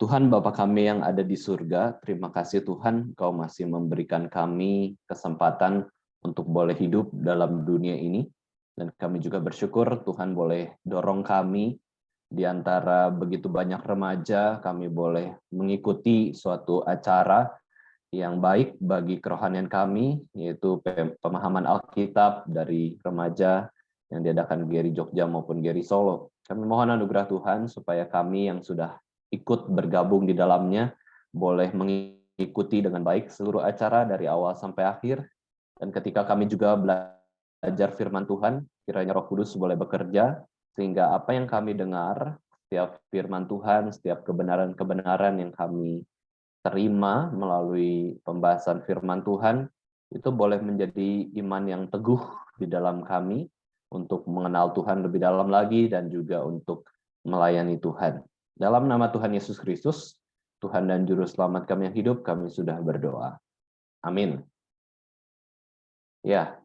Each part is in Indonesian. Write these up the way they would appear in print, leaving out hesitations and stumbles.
Tuhan Bapa kami yang ada di surga, terima kasih Tuhan Kau masih memberikan kami kesempatan untuk boleh hidup dalam dunia ini. Dan kami juga bersyukur Tuhan boleh dorong kami di antara begitu banyak remaja, kami boleh mengikuti suatu acara yang baik bagi kerohanian kami, yaitu pemahaman Alkitab dari remaja yang diadakan Geri Jogja maupun Geri Solo. Kami mohon anugerah Tuhan supaya kami yang sudah ikut bergabung di dalamnya boleh mengikuti dengan baik seluruh acara dari awal sampai akhir. Dan ketika kami juga belajar firman Tuhan, kiranya Roh Kudus boleh bekerja sehingga apa yang kami dengar, setiap firman Tuhan, setiap kebenaran-kebenaran yang kami terima melalui pembahasan firman Tuhan, itu boleh menjadi iman yang teguh di dalam kami untuk mengenal Tuhan lebih dalam lagi dan juga untuk melayani Tuhan. Dalam nama Tuhan Yesus Kristus, Tuhan dan Juru Selamat kami yang hidup, kami sudah berdoa. Amin. Ya,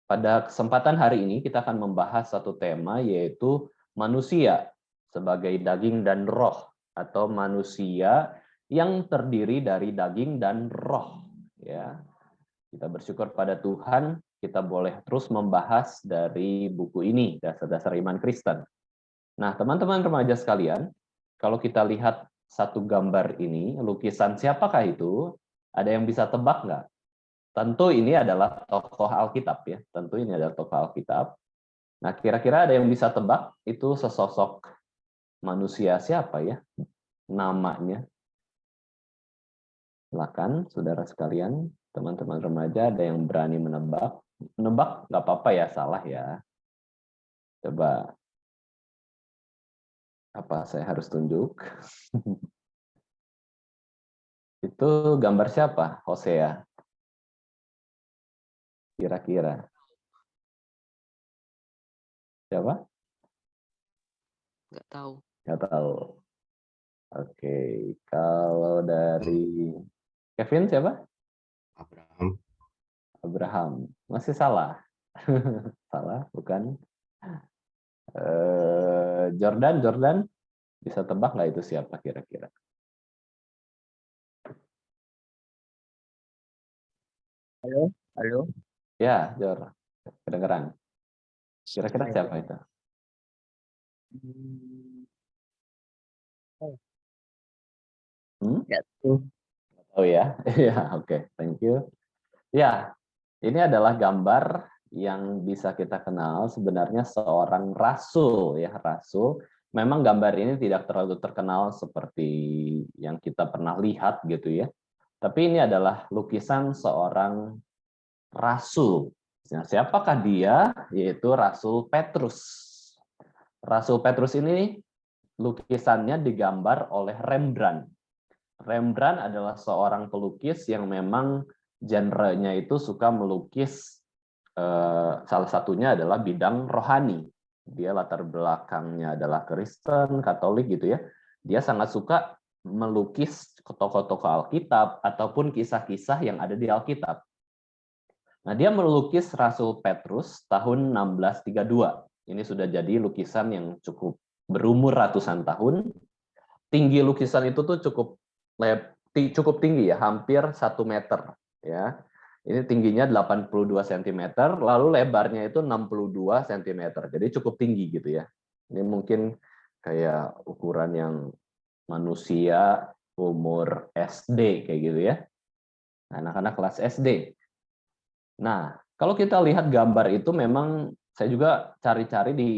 pada kesempatan hari ini kita akan membahas satu tema, yaitu manusia sebagai daging dan roh, atau manusia yang terdiri dari daging dan roh. Ya, kita bersyukur pada Tuhan, kita boleh terus membahas dari buku ini, Dasar-dasar Iman Kristen. Nah, teman-teman remaja sekalian, kalau kita lihat satu gambar ini, lukisan siapakah itu? Ada yang bisa tebak nggak? Tentu ini adalah tokoh Alkitab ya. Tentu ini adalah tokoh Alkitab. Nah, kira-kira ada yang bisa tebak itu sesosok manusia siapa ya? Namanya. Silakan, saudara sekalian, teman-teman remaja, ada yang berani menebak? Menebak nggak apa-apa ya, salah ya. Coba, apa saya harus tunjuk? Itu gambar siapa? Hosea. Kira-kira. Siapa? Nggak tahu. Nggak tahu. Oke, kalau dari Kevin siapa? Abraham. Abraham. Masih salah. Salah, bukan. Jordan, bisa tebak nggak itu siapa kira-kira? Halo. Ya, Jor. Kedengeran. Kira-kira siapa itu? Ya tuh. Oh ya, ya, oke, thank you. Ya, ini adalah gambar yang bisa kita kenal sebenarnya seorang rasul ya, rasul. Memang gambar ini tidak terlalu terkenal seperti yang kita pernah lihat gitu ya. Tapi ini adalah lukisan seorang rasul. Nah, siapakah dia? Yaitu Rasul Petrus. Rasul Petrus ini lukisannya digambar oleh Rembrandt. Rembrandt adalah seorang pelukis yang memang genre-nya itu suka melukis, salah satunya adalah bidang rohani. Dia latar belakangnya adalah Kristen, Katolik gitu ya. Dia sangat suka melukis tokoh-tokoh Alkitab ataupun kisah-kisah yang ada di Alkitab. Nah, dia melukis Rasul Petrus tahun 1632. Ini sudah jadi lukisan yang cukup berumur ratusan tahun. Tinggi lukisan itu tuh cukup tinggi ya, hampir 1 meter ya. Ini tingginya 82 cm, lalu lebarnya itu 62 cm. Jadi cukup tinggi gitu ya. Ini mungkin kayak ukuran yang manusia umur SD kayak gitu ya. Anak-anak kelas SD. Nah, kalau kita lihat gambar itu memang saya juga cari-cari di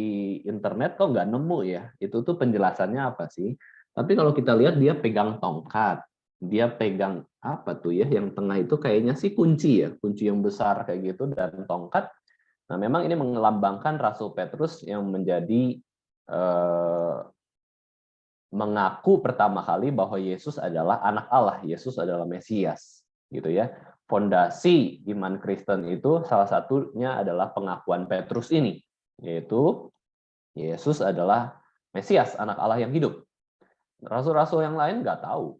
internet kok nggak nemu ya. Itu tuh penjelasannya apa sih? Tapi kalau kita lihat dia pegang tongkat. Dia pegang apa tuh ya? Yang tengah itu kayaknya sih kunci ya. Kunci yang besar kayak gitu dan tongkat. Nah, memang ini melambangkan Rasul Petrus yang menjadi mengaku pertama kali bahwa Yesus adalah anak Allah, Yesus adalah Mesias, gitu ya. Fondasi iman Kristen itu salah satunya adalah pengakuan Petrus ini, yaitu Yesus adalah Mesias, anak Allah yang hidup. Rasul-rasul yang lain nggak tahu.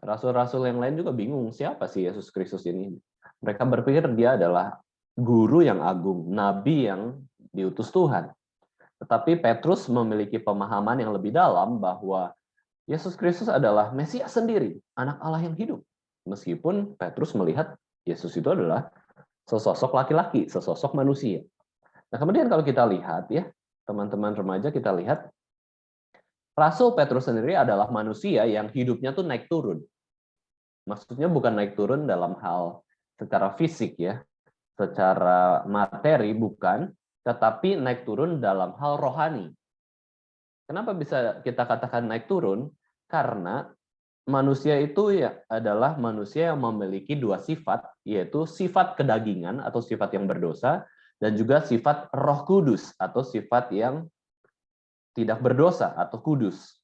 Rasul-rasul yang lain juga bingung, siapa sih Yesus Kristus ini? Mereka berpikir dia adalah guru yang agung, nabi yang diutus Tuhan. Tetapi Petrus memiliki pemahaman yang lebih dalam bahwa Yesus Kristus adalah Mesias sendiri, anak Allah yang hidup. Meskipun Petrus melihat Yesus itu adalah sesosok laki-laki, sesosok manusia. Nah, kemudian kalau kita lihat ya, teman-teman remaja, kita lihat Rasul Petrus sendiri adalah manusia yang hidupnya tuh naik turun. Maksudnya bukan naik turun dalam hal secara fisik ya, secara materi bukan, tetapi naik turun dalam hal rohani. Kenapa bisa kita katakan naik turun? Karena manusia itu ya adalah manusia yang memiliki dua sifat, yaitu sifat kedagingan atau sifat yang berdosa, dan juga sifat Roh Kudus atau sifat yang tidak berdosa atau kudus.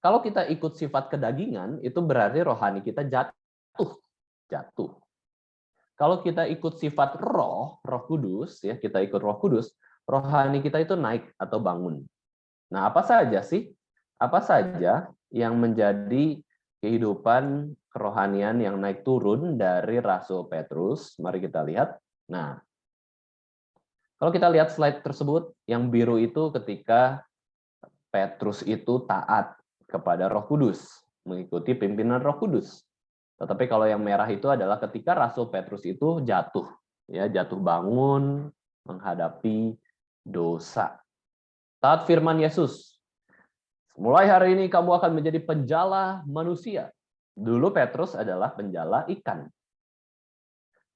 Kalau kita ikut sifat kedagingan, itu berarti rohani kita jatuh. Kalau kita ikut sifat Roh Kudus, ya kita ikut Roh Kudus, rohani kita itu naik atau bangun. Nah, apa saja sih? Apa saja yang menjadi kehidupan kerohanian yang naik turun dari Rasul Petrus? Mari kita lihat. Nah, kalau kita lihat slide tersebut, yang biru itu ketika Petrus itu taat kepada Roh Kudus, mengikuti pimpinan Roh Kudus. Tetapi kalau yang merah itu adalah ketika Rasul Petrus itu jatuh, ya jatuh bangun menghadapi dosa. Taat firman Yesus. Mulai hari ini kamu akan menjadi penjala manusia. Dulu Petrus adalah penjala ikan.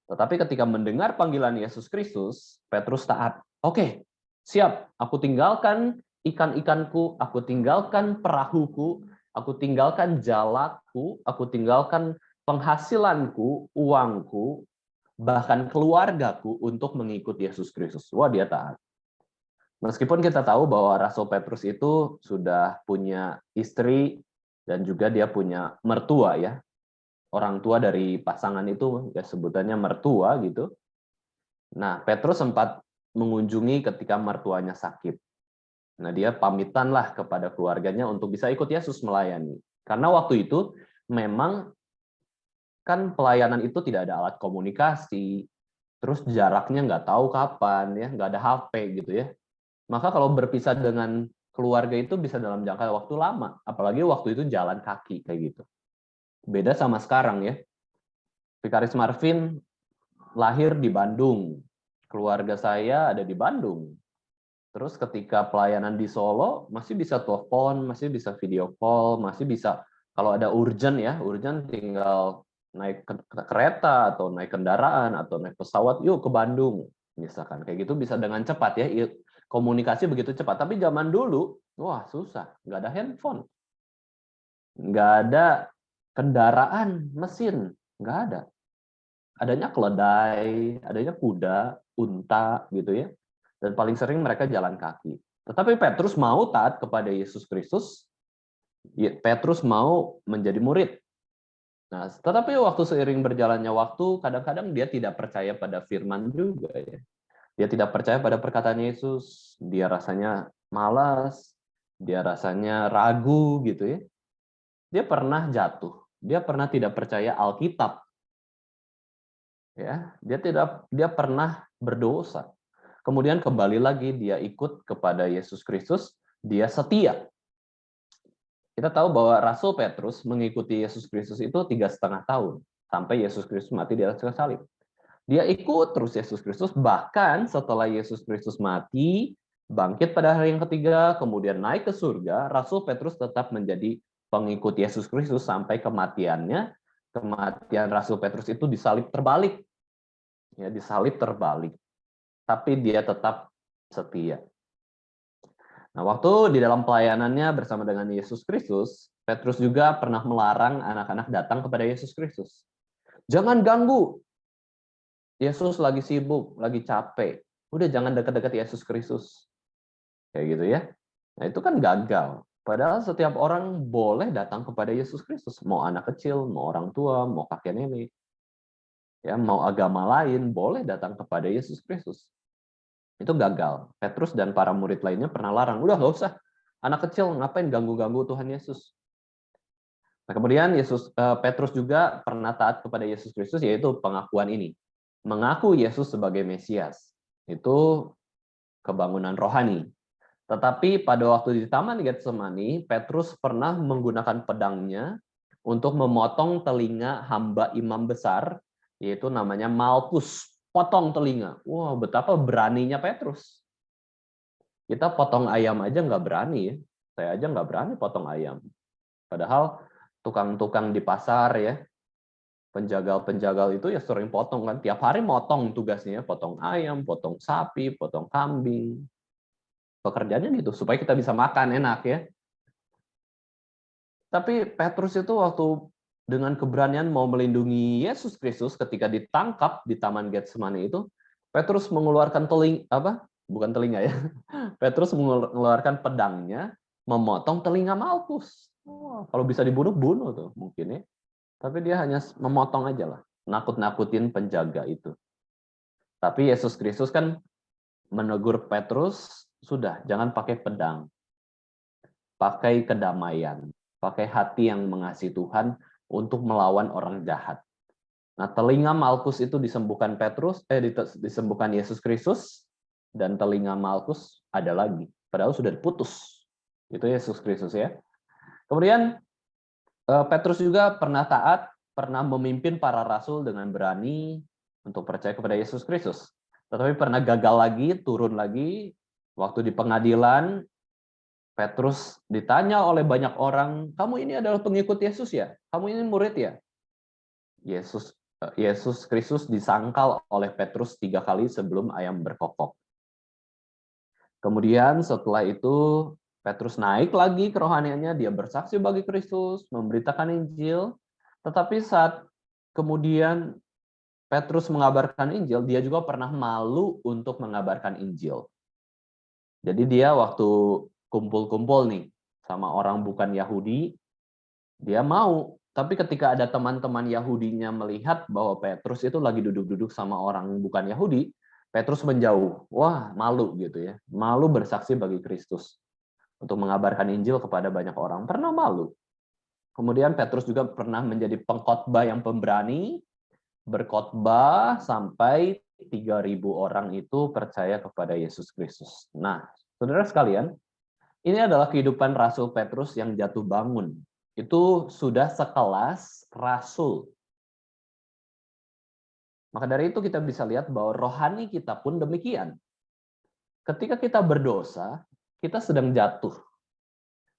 Tetapi ketika mendengar panggilan Yesus Kristus, Petrus taat. Oke, siap. Aku tinggalkan ikan-ikanku, aku tinggalkan perahuku, aku tinggalkan jalaku, aku tinggalkan penghasilanku, uangku, bahkan keluargaku untuk mengikuti Yesus Kristus. Wah, dia taat. Meskipun kita tahu bahwa Rasul Petrus itu sudah punya istri dan juga dia punya mertua ya. Orang tua dari pasangan itu ya sebutannya mertua gitu. Nah, Petrus sempat mengunjungi ketika mertuanya sakit. Nah, dia pamitanlah kepada keluarganya untuk bisa ikut Yesus melayani. Karena waktu itu memang kan pelayanan itu tidak ada alat komunikasi, terus jaraknya nggak tahu kapan ya, nggak ada HP gitu ya. Maka kalau berpisah dengan keluarga itu bisa dalam jangka waktu lama, apalagi waktu itu jalan kaki kayak gitu. Beda sama sekarang ya. Vikaris Marvin lahir di Bandung. Keluarga saya ada di Bandung. Terus ketika pelayanan di Solo, masih bisa telepon, masih bisa video call, masih bisa, kalau ada urgent ya, urgent tinggal naik kereta, atau naik kendaraan, atau naik pesawat, yuk ke Bandung. Misalkan, kayak gitu bisa dengan cepat ya, komunikasi begitu cepat. Tapi zaman dulu, wah susah, nggak ada handphone. Nggak ada kendaraan, mesin, nggak ada. Adanya keledai, adanya kuda, unta, gitu ya. Dan paling sering mereka jalan kaki. Tetapi Petrus mau taat kepada Yesus Kristus. Petrus mau menjadi murid. Nah, tetapi waktu seiring berjalannya waktu, kadang-kadang dia tidak percaya pada firman juga ya. Dia tidak percaya pada perkataan Yesus. Dia rasanya malas, dia rasanya ragu gitu ya. Dia pernah jatuh. Dia pernah tidak percaya Alkitab. Ya, dia pernah berdosa. Kemudian kembali lagi dia ikut kepada Yesus Kristus, dia setia. Kita tahu bahwa Rasul Petrus mengikuti Yesus Kristus itu 3,5 tahun sampai Yesus Kristus mati di atas kayu salib. Dia ikut terus Yesus Kristus, bahkan setelah Yesus Kristus mati, bangkit pada hari yang ketiga, kemudian naik ke surga, Rasul Petrus tetap menjadi pengikut Yesus Kristus sampai kematiannya. Kematian Rasul Petrus itu disalib terbalik. Ya, disalib terbalik. Tapi dia tetap setia. Nah, waktu di dalam pelayanannya bersama dengan Yesus Kristus, Petrus juga pernah melarang anak-anak datang kepada Yesus Kristus. Jangan ganggu. Yesus lagi sibuk, lagi capek. Udah jangan dekat-dekat Yesus Kristus. Kayak gitu ya. Nah, itu kan gagal. Padahal setiap orang boleh datang kepada Yesus Kristus. Mau anak kecil, mau orang tua, mau kakek nenek. Ya, mau agama lain, boleh datang kepada Yesus Kristus. Itu gagal. Petrus dan para murid lainnya pernah larang. Udah nggak usah. Anak kecil ngapain ganggu-ganggu Tuhan Yesus. Nah, kemudian Petrus juga pernah taat kepada Yesus Kristus, yaitu pengakuan ini. Mengaku Yesus sebagai Mesias. Itu kebangunan rohani. Tetapi pada waktu di Taman Getsemani, Petrus pernah menggunakan pedangnya untuk memotong telinga hamba imam besar, yaitu namanya Malkus. Potong telinga. Wah, betapa beraninya Petrus. Kita potong ayam aja nggak berani ya. Saya aja nggak berani potong ayam. Padahal tukang-tukang di pasar ya, penjagal-penjagal itu ya sering potong kan. Tiap hari motong tugasnya, potong ayam, potong sapi, potong kambing. Pekerjaannya gitu, supaya kita bisa makan enak ya. Tapi Petrus itu waktu dengan keberanian mau melindungi Yesus Kristus ketika ditangkap di Taman Getsemani itu, Petrus mengeluarkan bukan telinga ya. Petrus mengeluarkan pedangnya, memotong telinga Malkus. Oh, kalau bisa dibunuh, bunuh tuh mungkin ya. Tapi dia hanya memotong aja lah, nakut-nakutin penjaga itu. Tapi Yesus Kristus kan menegur Petrus, sudah, jangan pakai pedang. Pakai kedamaian. Pakai hati yang mengasihi Tuhan untuk melawan orang jahat. Nah, telinga Malkus itu disembuhkan disembuhkan Yesus Kristus, dan telinga Malkus ada lagi. Padahal sudah diputus. Itu Yesus Kristus ya. Kemudian Petrus juga pernah taat, pernah memimpin para rasul dengan berani untuk percaya kepada Yesus Kristus. Tetapi pernah gagal lagi, turun lagi, waktu di pengadilan, Petrus ditanya oleh banyak orang, kamu ini adalah pengikut Yesus ya? Kamu ini murid ya? Yesus Kristus disangkal oleh Petrus 3 kali sebelum ayam berkokok. Kemudian setelah itu Petrus naik lagi kerohaniannya, dia bersaksi bagi Kristus, memberitakan Injil, tetapi saat kemudian Petrus mengabarkan Injil, dia juga pernah malu untuk mengabarkan Injil. Jadi dia waktu kumpul-kumpul nih sama orang bukan Yahudi, dia mau. Tapi ketika ada teman-teman Yahudinya melihat bahwa Petrus itu lagi duduk-duduk sama orang bukan Yahudi, Petrus menjauh. Wah, malu gitu ya. Malu bersaksi bagi Kristus. Untuk mengabarkan Injil kepada banyak orang. Pernah malu. Kemudian Petrus juga pernah menjadi pengkhotbah yang pemberani, berkhotbah sampai 3.000 orang itu percaya kepada Yesus Kristus. Nah, saudara sekalian, ini adalah kehidupan Rasul Petrus yang jatuh bangun. Itu sudah sekelas rasul. Maka dari itu kita bisa lihat bahwa rohani kita pun demikian. Ketika kita berdosa, kita sedang jatuh.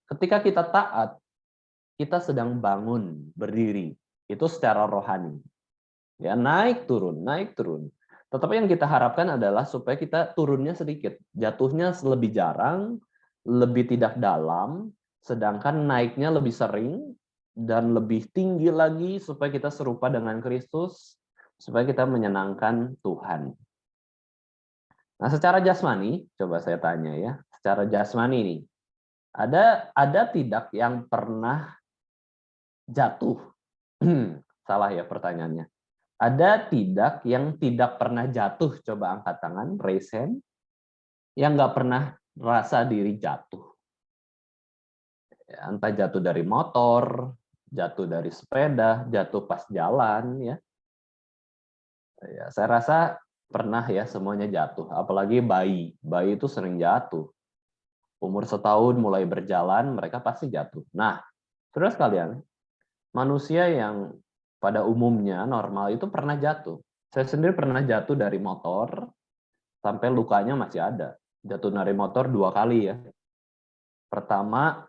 Ketika kita taat, kita sedang bangun, berdiri. Itu secara rohani. Ya, naik turun, naik turun. Tetapi yang kita harapkan adalah supaya kita turunnya sedikit. Jatuhnya lebih jarang, lebih tidak dalam, sedangkan naiknya lebih sering, dan lebih tinggi lagi supaya kita serupa dengan Kristus, supaya kita menyenangkan Tuhan. Nah, secara jasmani, coba saya tanya ya, secara jasmani nih, ada tidak yang pernah jatuh? Salah ya pertanyaannya. Ada tidak yang tidak pernah jatuh? Coba angkat tangan, raise hand. Yang nggak pernah rasa diri jatuh. Ya, entah jatuh dari motor, jatuh dari sepeda, jatuh pas jalan. Ya, saya rasa pernah ya semuanya jatuh. Apalagi bayi. Bayi itu sering jatuh. Umur setahun mulai berjalan, mereka pasti jatuh. Nah, saudara sekalian, manusia yang pada umumnya normal itu pernah jatuh. Saya sendiri pernah jatuh dari motor sampai lukanya masih ada. Jatuh dari motor 2 kali ya. Pertama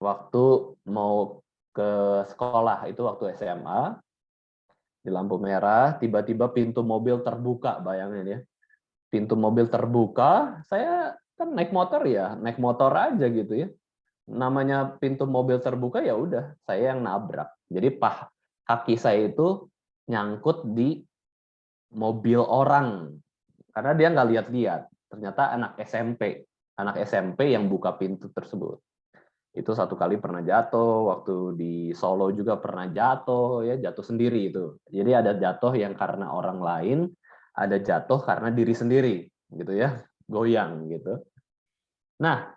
waktu mau ke sekolah, itu waktu SMA, di lampu merah, tiba-tiba pintu mobil terbuka, bayangin ya. Pintu mobil terbuka, saya kan naik motor ya, naik motor aja gitu ya. Namanya pintu mobil terbuka ya udah, saya yang nabrak. Jadi kaki saya itu nyangkut di mobil orang karena dia nggak lihat-lihat. Ternyata anak SMP yang buka pintu tersebut. Itu 1 kali pernah jatuh, waktu di Solo juga pernah jatuh ya, jatuh sendiri itu. Jadi ada jatuh yang karena orang lain, ada jatuh karena diri sendiri gitu ya, goyang gitu. Nah,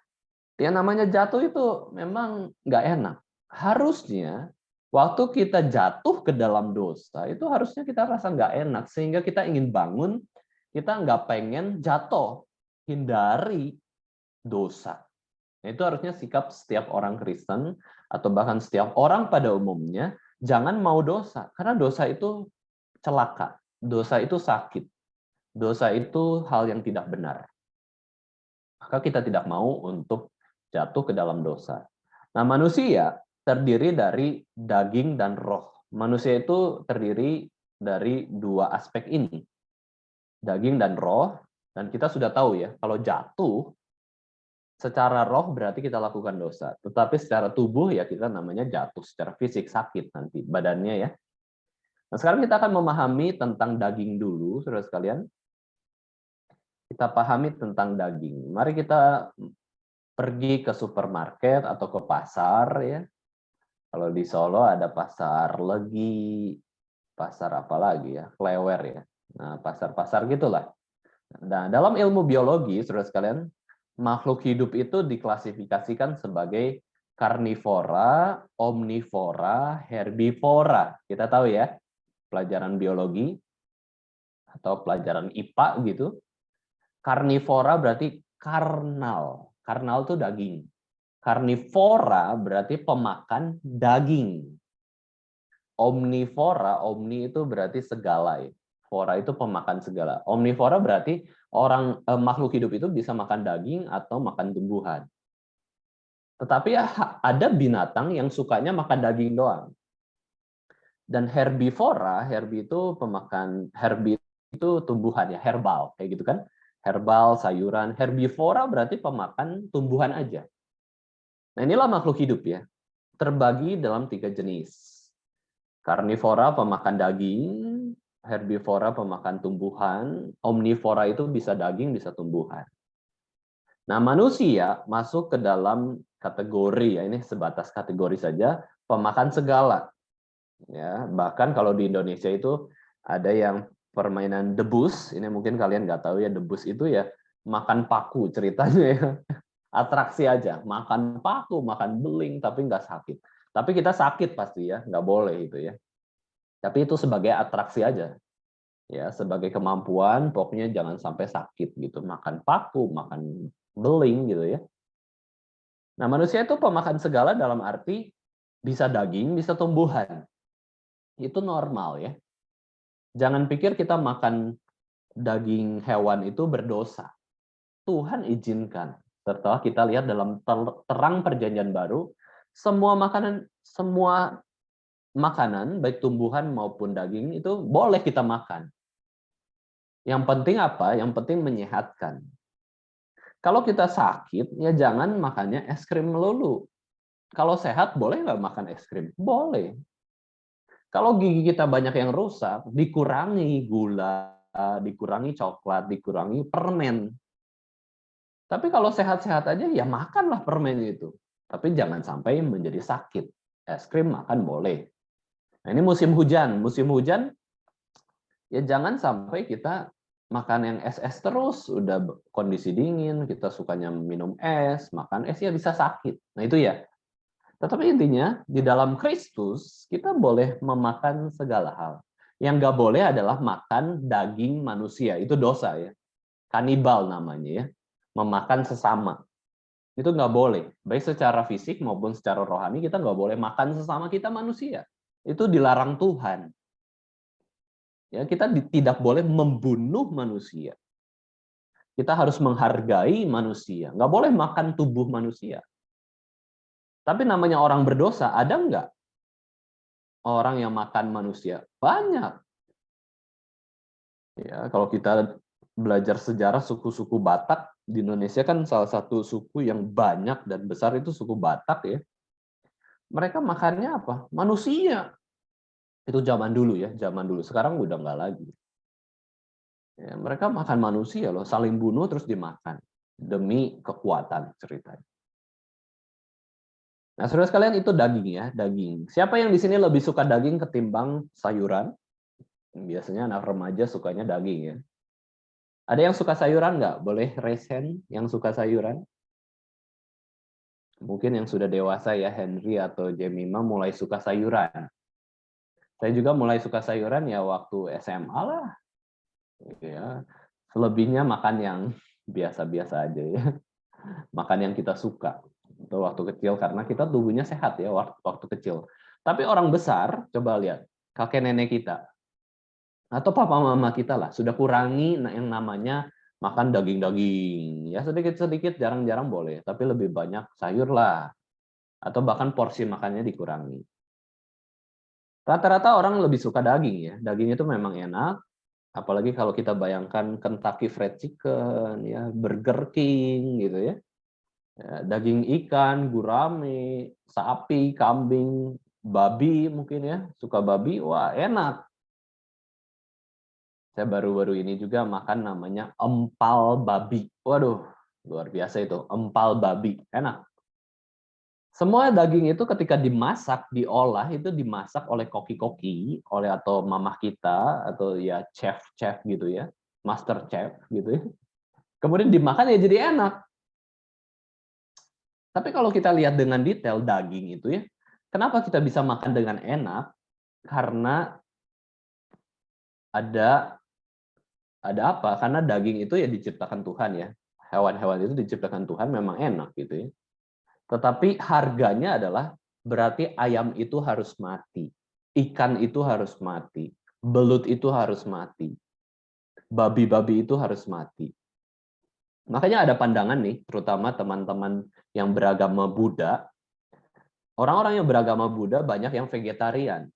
yang namanya jatuh itu memang nggak enak. Harusnya waktu kita jatuh ke dalam dosa, itu harusnya kita rasa nggak enak. Sehingga kita ingin bangun, kita nggak pengen jatuh. Hindari. dosa. Nah, itu harusnya sikap setiap orang Kristen atau bahkan setiap orang pada umumnya, jangan mau dosa, karena dosa itu celaka, dosa itu sakit, dosa itu hal yang tidak benar. Maka kita tidak mau untuk jatuh ke dalam dosa. Nah, manusia terdiri dari daging dan roh. Manusia itu terdiri dari dua aspek ini, daging dan roh. Dan kita sudah tahu ya, kalau jatuh secara roh berarti kita lakukan dosa. Tetapi secara tubuh ya kita namanya jatuh secara fisik, sakit nanti badannya ya. Nah, sekarang kita akan memahami tentang daging dulu, saudara sekalian. Kita pahami tentang daging. Mari kita pergi ke supermarket atau ke pasar ya. Kalau di Solo ada pasar Legi, pasar apa lagi ya, Klewer ya. Nah, pasar-pasar gitulah. Nah, dalam ilmu biologi, saudara sekalian, makhluk hidup itu diklasifikasikan sebagai karnivora, omnivora, herbivora. Kita tahu ya, pelajaran biologi atau pelajaran IPA gitu. Karnivora berarti karnal. Karnal itu daging. Karnivora berarti pemakan daging. Omnivora, omni itu berarti segala ya. Fora itu pemakan segala. Omnivora berarti makhluk hidup itu bisa makan daging atau makan tumbuhan. Tetapi ada binatang yang sukanya makan daging doang. Dan herbivora, herbi itu pemakan, herbi itu tumbuhan ya, herbal kayak gitu kan. Herbal, sayuran. Herbivora berarti pemakan tumbuhan aja. Nah, inilah makhluk hidup ya. Terbagi dalam 3 jenis. Karnivora pemakan daging, herbivora pemakan tumbuhan, omnivora itu bisa daging, bisa tumbuhan. Nah, manusia masuk ke dalam kategori ya, ini sebatas kategori saja, pemakan segala. Ya, bahkan kalau di Indonesia itu ada yang permainan debus, ini mungkin kalian nggak tahu ya, debus itu ya makan paku ceritanya ya. Atraksi aja, makan paku, makan beling, tapi nggak sakit. Tapi kita sakit pasti ya, nggak boleh itu ya. Tapi itu sebagai atraksi aja, ya sebagai kemampuan, pokoknya jangan sampai sakit gitu. Makan paku, makan beling gitu ya. Nah, manusia itu pemakan segala dalam arti bisa daging, bisa tumbuhan. Itu normal ya. Jangan pikir kita makan daging hewan itu berdosa. Tuhan izinkan. Setelah kita lihat dalam terang perjanjian baru, semua makanan, baik tumbuhan maupun daging, itu boleh kita makan. Yang penting apa? Yang penting menyehatkan. Kalau kita sakit, ya jangan makannya es krim melulu. Kalau sehat, boleh nggak makan es krim? Boleh. Kalau gigi kita banyak yang rusak, dikurangi gula, dikurangi coklat, dikurangi permen. Tapi kalau sehat-sehat aja, ya makanlah permen itu. Tapi jangan sampai menjadi sakit. Es krim makan boleh. Nah, ini musim hujan. Musim hujan, ya jangan sampai kita makan yang es-es terus. Udah kondisi dingin, kita sukanya minum es, makan es, ya bisa sakit. Nah itu ya. Tetapi intinya, di dalam Kristus, kita boleh memakan segala hal. Yang nggak boleh adalah makan daging manusia. Itu dosa ya. Kanibal namanya ya. Memakan sesama. Itu nggak boleh. Baik secara fisik maupun secara rohani, kita nggak boleh makan sesama kita manusia. Itu dilarang Tuhan. Ya, kita tidak boleh membunuh manusia. Kita harus menghargai manusia. Nggak boleh makan tubuh manusia. Tapi namanya orang berdosa, ada nggak orang yang makan manusia? Banyak. Ya, kalau kita belajar sejarah suku-suku Batak, di Indonesia kan salah satu suku yang banyak dan besar itu suku Batak ya. Mereka makannya apa? Manusia. Itu zaman dulu ya, zaman dulu. Sekarang udah nggak lagi. Ya, mereka makan manusia loh, saling bunuh terus dimakan demi kekuatan ceritanya. Nah, saudara sekalian, itu daging ya, daging. Siapa yang di sini lebih suka daging ketimbang sayuran? Biasanya anak remaja sukanya daging ya. Ada yang suka sayuran nggak? Boleh raise hand yang suka sayuran? Mungkin yang sudah dewasa ya, Henry atau Jemima mulai suka sayuran. Saya juga mulai suka sayuran ya waktu SMA lah. Ya. Selebihnya makan yang biasa-biasa aja ya. makan yang kita suka itu waktu kecil karena kita tubuhnya sehat ya waktu kecil. Tapi orang besar, coba lihat kakek nenek kita atau papa mama kita lah sudah kurangi yang namanya makan daging-daging. Ya sedikit-sedikit, jarang-jarang boleh, tapi lebih banyak sayur lah. Atau bahkan porsi makannya dikurangi. Rata-rata orang lebih suka daging ya. Daging itu memang enak, apalagi kalau kita bayangkan Kentucky Fried Chicken, ya, Burger King gitu ya. Daging ikan, gurame, sapi, kambing, babi mungkin ya, suka babi, wah enak. Saya baru-baru ini juga makan namanya empal babi. Waduh, luar biasa itu, empal babi, enak. Semua daging itu ketika dimasak, diolah, itu dimasak oleh koki-koki, oleh atau mamah kita, atau ya chef-chef gitu ya, master chef gitu ya. Kemudian dimakan ya jadi enak. Tapi kalau kita lihat dengan detail daging itu ya, kenapa kita bisa makan dengan enak? Karena ada apa? Karena daging itu ya diciptakan Tuhan ya. Hewan-hewan itu diciptakan Tuhan memang enak gitu ya. Tetapi harganya adalah berarti ayam itu harus mati. Ikan itu harus mati. Belut itu harus mati. Babi-babi itu harus mati. Makanya ada pandangan nih, terutama teman-teman yang beragama Buddha. Orang-orang yang beragama Buddha banyak yang vegetarian.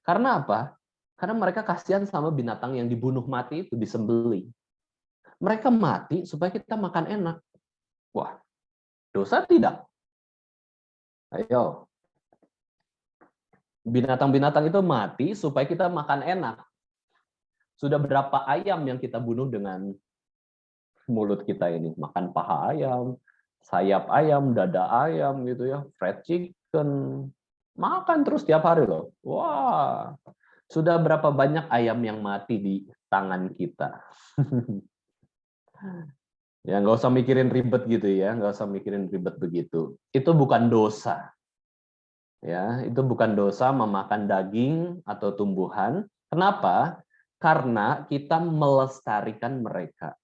Karena apa? Karena mereka kasihan sama binatang yang dibunuh mati itu, disembelih. Mereka mati supaya kita makan enak. Wah, dosa tidak? Ayo. Binatang-binatang itu mati supaya kita makan enak. Sudah berapa ayam yang kita bunuh dengan mulut kita ini? Makan paha ayam, sayap ayam, dada ayam gitu ya, fried chicken. Makan terus tiap hari loh. Wah, sudah berapa banyak ayam yang mati di tangan kita. Ya nggak usah mikirin ribet gitu ya, nggak usah mikirin ribet begitu. Itu bukan dosa. Ya, itu bukan dosa memakan daging atau tumbuhan. Kenapa? Karena kita melestarikan mereka.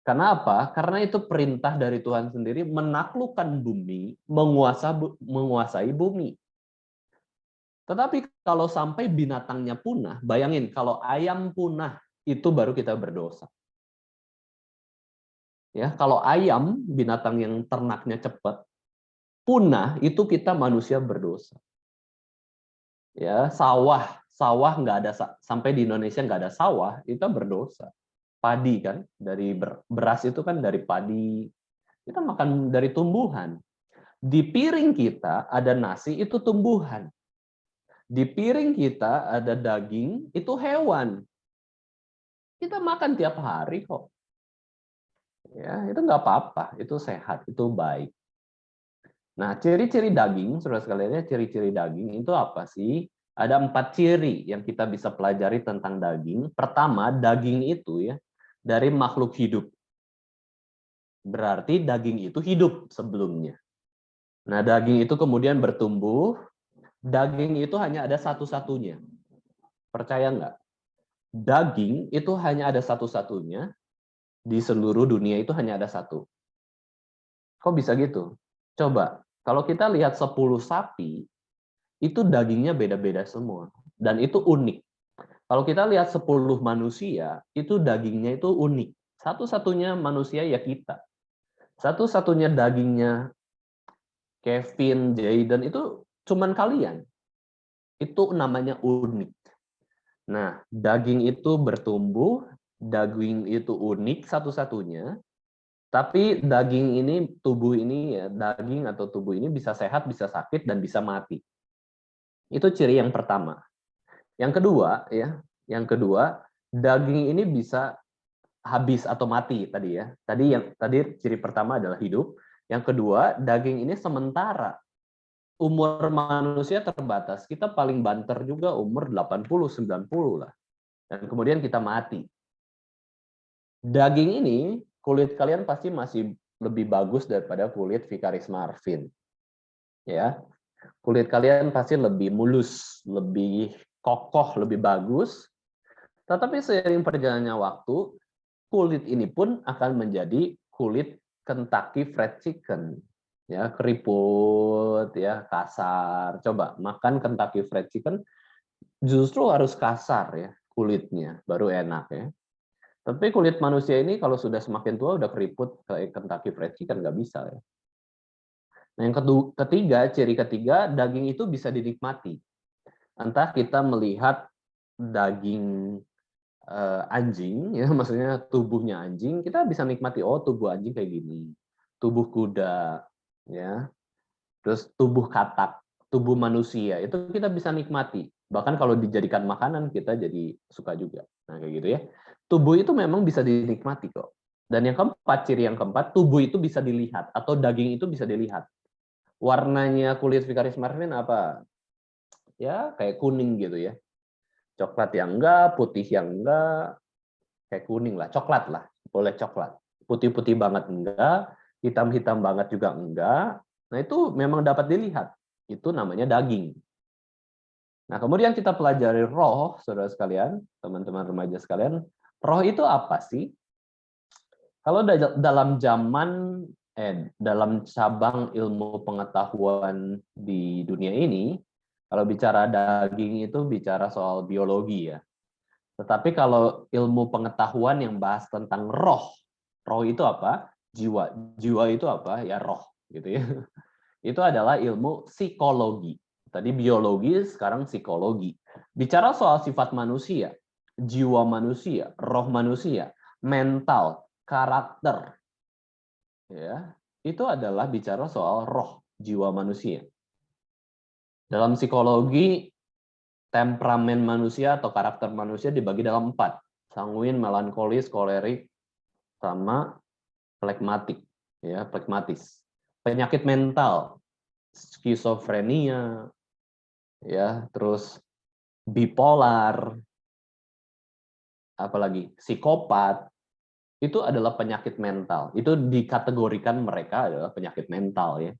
Kenapa? Karena itu perintah dari Tuhan sendiri menaklukkan bumi, menguasai bumi. Tetapi kalau sampai binatangnya punah, bayangin kalau ayam punah, itu baru kita berdosa. Ya, kalau ayam, binatang yang ternaknya cepat, punah, itu kita manusia berdosa. Ya, sawah nggak ada, sampai di Indonesia nggak ada sawah, itu berdosa. Padi kan, dari beras itu kan dari padi, kita makan dari tumbuhan. Di piring kita ada nasi, itu tumbuhan. Di piring kita ada daging, itu hewan. Kita makan tiap hari kok. Ya, itu nggak apa-apa, itu sehat, itu baik. Nah, ciri-ciri daging, saudara sekalian, ciri-ciri daging itu apa sih? Ada 4 ciri yang kita bisa pelajari tentang daging. Pertama, daging itu ya dari makhluk hidup. Berarti daging itu hidup sebelumnya. Nah, daging itu kemudian bertumbuh. Daging itu hanya ada satu-satunya. Percaya nggak? Daging itu hanya ada satu-satunya. Di seluruh dunia itu hanya ada satu. Kok bisa gitu? Coba, kalau kita lihat 10 sapi, itu dagingnya beda-beda semua. Dan itu unik. Kalau kita lihat 10 manusia, itu dagingnya itu unik. Satu-satunya manusia ya kita. Satu-satunya dagingnya Kevin, Jayden, itu cuman kalian. Itu namanya unik. Nah, daging itu bertumbuh, daging itu unik satu-satunya, tapi daging ini, tubuh ini ya, daging atau tubuh ini bisa sehat, bisa sakit, dan bisa mati. Itu ciri yang pertama. Yang kedua, ya, daging ini bisa habis atau mati tadi ya. Tadi ciri pertama adalah hidup. Yang kedua, daging ini sementara. Umur manusia terbatas. Kita paling banter juga umur 80, 90 lah. Dan kemudian kita mati. Daging ini, kulit kalian pasti masih lebih bagus daripada kulit Vicaris Marvin. Ya. Kulit kalian pasti lebih mulus, lebih kokoh, lebih bagus. Tetapi seiring perjalannya waktu, kulit ini pun akan menjadi kulit Kentucky Fried Chicken. Ya, keriput, ya, kasar. Coba makan Kentucky Fried Chicken, justru harus kasar ya kulitnya, baru enak ya. Tapi kulit manusia ini kalau sudah semakin tua udah keriput kayak Kentucky Fried Chicken, nggak bisa ya. Nah, yang ketiga, ciri ketiga, daging itu bisa dinikmati. Entah kita melihat daging anjing, ya maksudnya tubuhnya anjing, kita bisa nikmati, oh tubuh anjing kayak gini, tubuh kuda, ya, terus tubuh katak, tubuh manusia, itu kita bisa nikmati. Bahkan kalau dijadikan makanan, kita jadi suka juga. Nah, kayak gitu ya. Tubuh itu memang bisa dinikmati kok. Dan yang keempat, ciri yang keempat, tubuh itu bisa dilihat, atau daging itu bisa dilihat. Warnanya kulit Vicaris marvin apa? Ya, kayak kuning gitu ya. Coklat yang enggak, putih yang enggak, kayak kuning lah, coklat lah, boleh coklat. Putih-putih banget enggak, hitam-hitam banget juga enggak. Nah, itu memang dapat dilihat. Itu namanya daging. Nah, kemudian kita pelajari roh, saudara sekalian, teman-teman remaja sekalian. Roh itu apa sih? Kalau dalam cabang ilmu pengetahuan di dunia ini, kalau bicara daging itu bicara soal biologi ya. Tetapi kalau ilmu pengetahuan yang bahas tentang roh, roh itu apa? Jiwa. Jiwa itu apa? Ya roh, gitu ya. Itu adalah ilmu psikologi. Tadi biologi, sekarang psikologi. Bicara soal sifat manusia, jiwa manusia, roh manusia, mental, karakter, ya, itu adalah bicara soal roh, jiwa manusia. Dalam psikologi, temperamen manusia atau karakter manusia dibagi dalam 4. Sanguin, melankolis, kolerik, sama flekmatik, ya, flekmatis. Penyakit mental, skizofrenia, ya, terus bipolar, apalagi psikopat, itu adalah penyakit mental. Itu dikategorikan mereka adalah penyakit mental ya.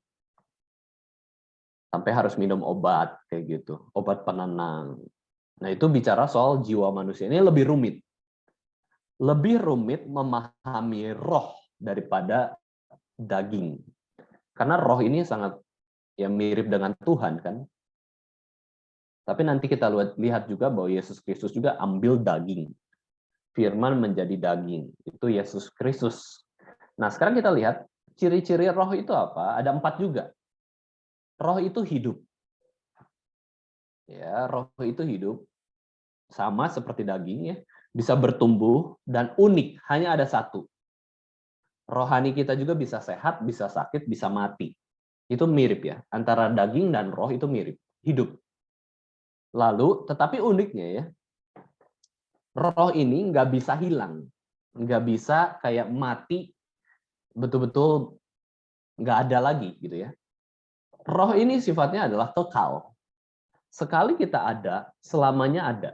Sampai harus minum obat kayak gitu, obat penenang. Nah, itu bicara soal jiwa manusia. Ini lebih rumit. Lebih rumit memahami roh daripada daging. Karena roh ini sangat ya mirip dengan Tuhan kan. Tapi nanti kita lihat juga bahwa Yesus Kristus juga ambil daging. Firman menjadi daging. Itu Yesus Kristus. Nah, sekarang kita lihat ciri-ciri roh itu apa? Ada 4 juga. Roh itu hidup. Ya, roh itu hidup. Sama seperti daging ya. Bisa bertumbuh dan unik. Hanya ada satu. Rohani kita juga bisa sehat, bisa sakit, bisa mati. Itu mirip ya. Antara daging dan roh itu mirip. Hidup. Lalu, tetapi uniknya ya, roh ini nggak bisa hilang. Nggak bisa kayak mati, betul-betul nggak ada lagi gitu ya. Roh ini sifatnya adalah kekal. Sekali kita ada, selamanya ada.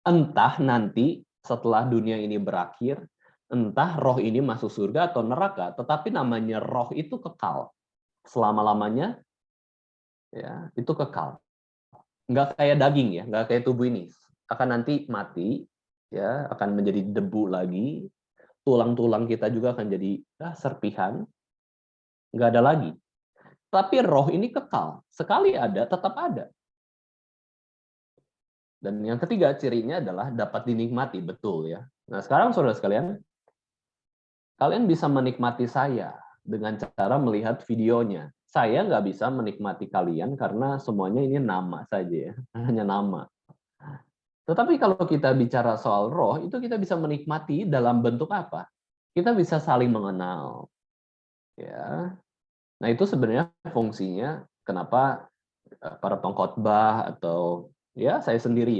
Entah nanti setelah dunia ini berakhir, entah roh ini masuk surga atau neraka, tetapi namanya roh itu kekal. Selama-lamanya, ya, itu kekal. Nggak kayak daging ya, nggak kayak tubuh ini. Akan nanti mati, ya, akan menjadi debu lagi. Tulang-tulang kita juga akan jadi serpihan. Nggak ada lagi. Tapi roh ini kekal. Sekali ada, tetap ada. Dan yang ketiga cirinya adalah dapat dinikmati, betul ya. Nah, sekarang saudara sekalian, kalian bisa menikmati saya dengan cara melihat videonya. Saya nggak bisa menikmati kalian karena semuanya ini nama saja ya, hanya nama. Tetapi kalau kita bicara soal roh, itu kita bisa menikmati dalam bentuk apa? Kita bisa saling mengenal. Ya. Nah, itu sebenarnya fungsinya kenapa para pengkhotbah atau ya saya sendiri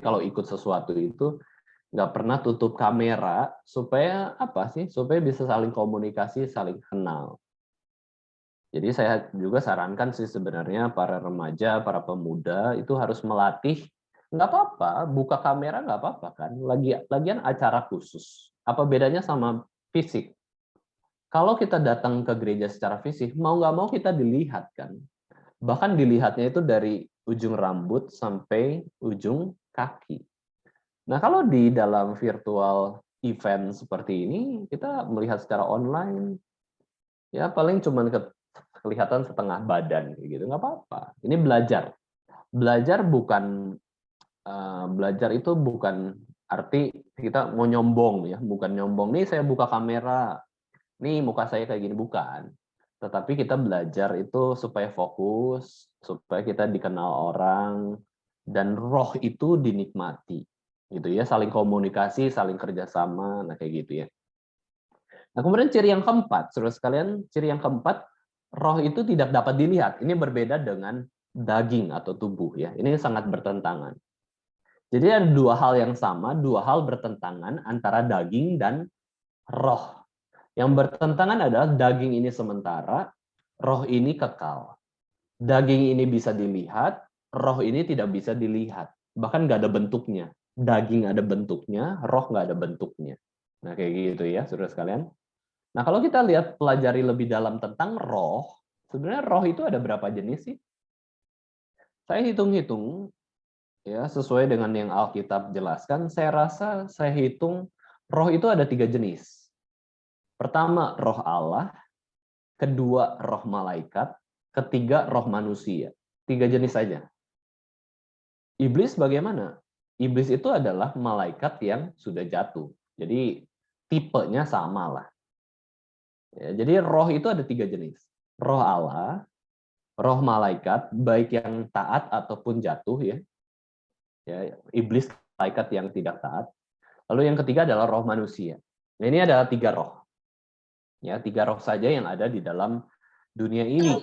kalau ikut sesuatu itu nggak pernah tutup kamera supaya apa sih? Supaya bisa saling komunikasi, saling kenal. Jadi saya juga sarankan sih sebenarnya para remaja, para pemuda itu harus melatih. Nggak apa-apa, buka kamera nggak apa-apa kan. Lagian acara khusus. Apa bedanya sama fisik? Kalau kita datang ke gereja secara fisik, mau nggak mau kita dilihat kan. Bahkan dilihatnya itu dari ujung rambut sampai ujung kaki. Nah, kalau di dalam virtual event seperti ini kita melihat secara online, ya paling cuman kelihatan setengah badan kayak gitu, nggak apa-apa. Ini belajar. Belajar itu bukan arti kita mau nyombong ya, bukan nyombong nih saya buka kamera, nih muka saya kayak gini, bukan. Tetapi kita belajar itu supaya fokus, supaya kita dikenal orang, dan roh itu dinikmati. Gitu ya, saling komunikasi, saling kerjasama, nah kayak gitu ya. Nah, kemudian ciri yang keempat, saudara sekalian, ciri yang keempat, roh itu tidak dapat dilihat. Ini berbeda dengan daging atau tubuh ya. Ini sangat bertentangan. Jadi ada dua hal yang sama, dua hal bertentangan antara daging dan roh. Yang bertentangan adalah daging ini sementara, roh ini kekal. Daging ini bisa dilihat, roh ini tidak bisa dilihat. Bahkan nggak ada bentuknya. Daging ada bentuknya, roh nggak ada bentuknya. Nah kayak gitu ya, saudara sekalian. Nah kalau kita lihat pelajari lebih dalam tentang roh, sebenarnya roh itu ada berapa jenis sih? Saya hitung-hitung, ya sesuai dengan yang Alkitab jelaskan, saya rasa saya hitung roh itu ada 3 jenis. Pertama roh Allah, kedua roh malaikat, ketiga roh manusia. 3 jenis saja. Iblis bagaimana? Iblis itu adalah malaikat yang sudah jatuh. Jadi tipenya sama lah. Ya, jadi roh itu ada 3 jenis. Roh Allah, roh malaikat, baik yang taat ataupun jatuh ya. Iblis, malaikat yang tidak taat. Lalu yang ketiga adalah roh manusia. Nah, ini adalah 3 roh. Ya, 3 roh saja yang ada di dalam dunia ini.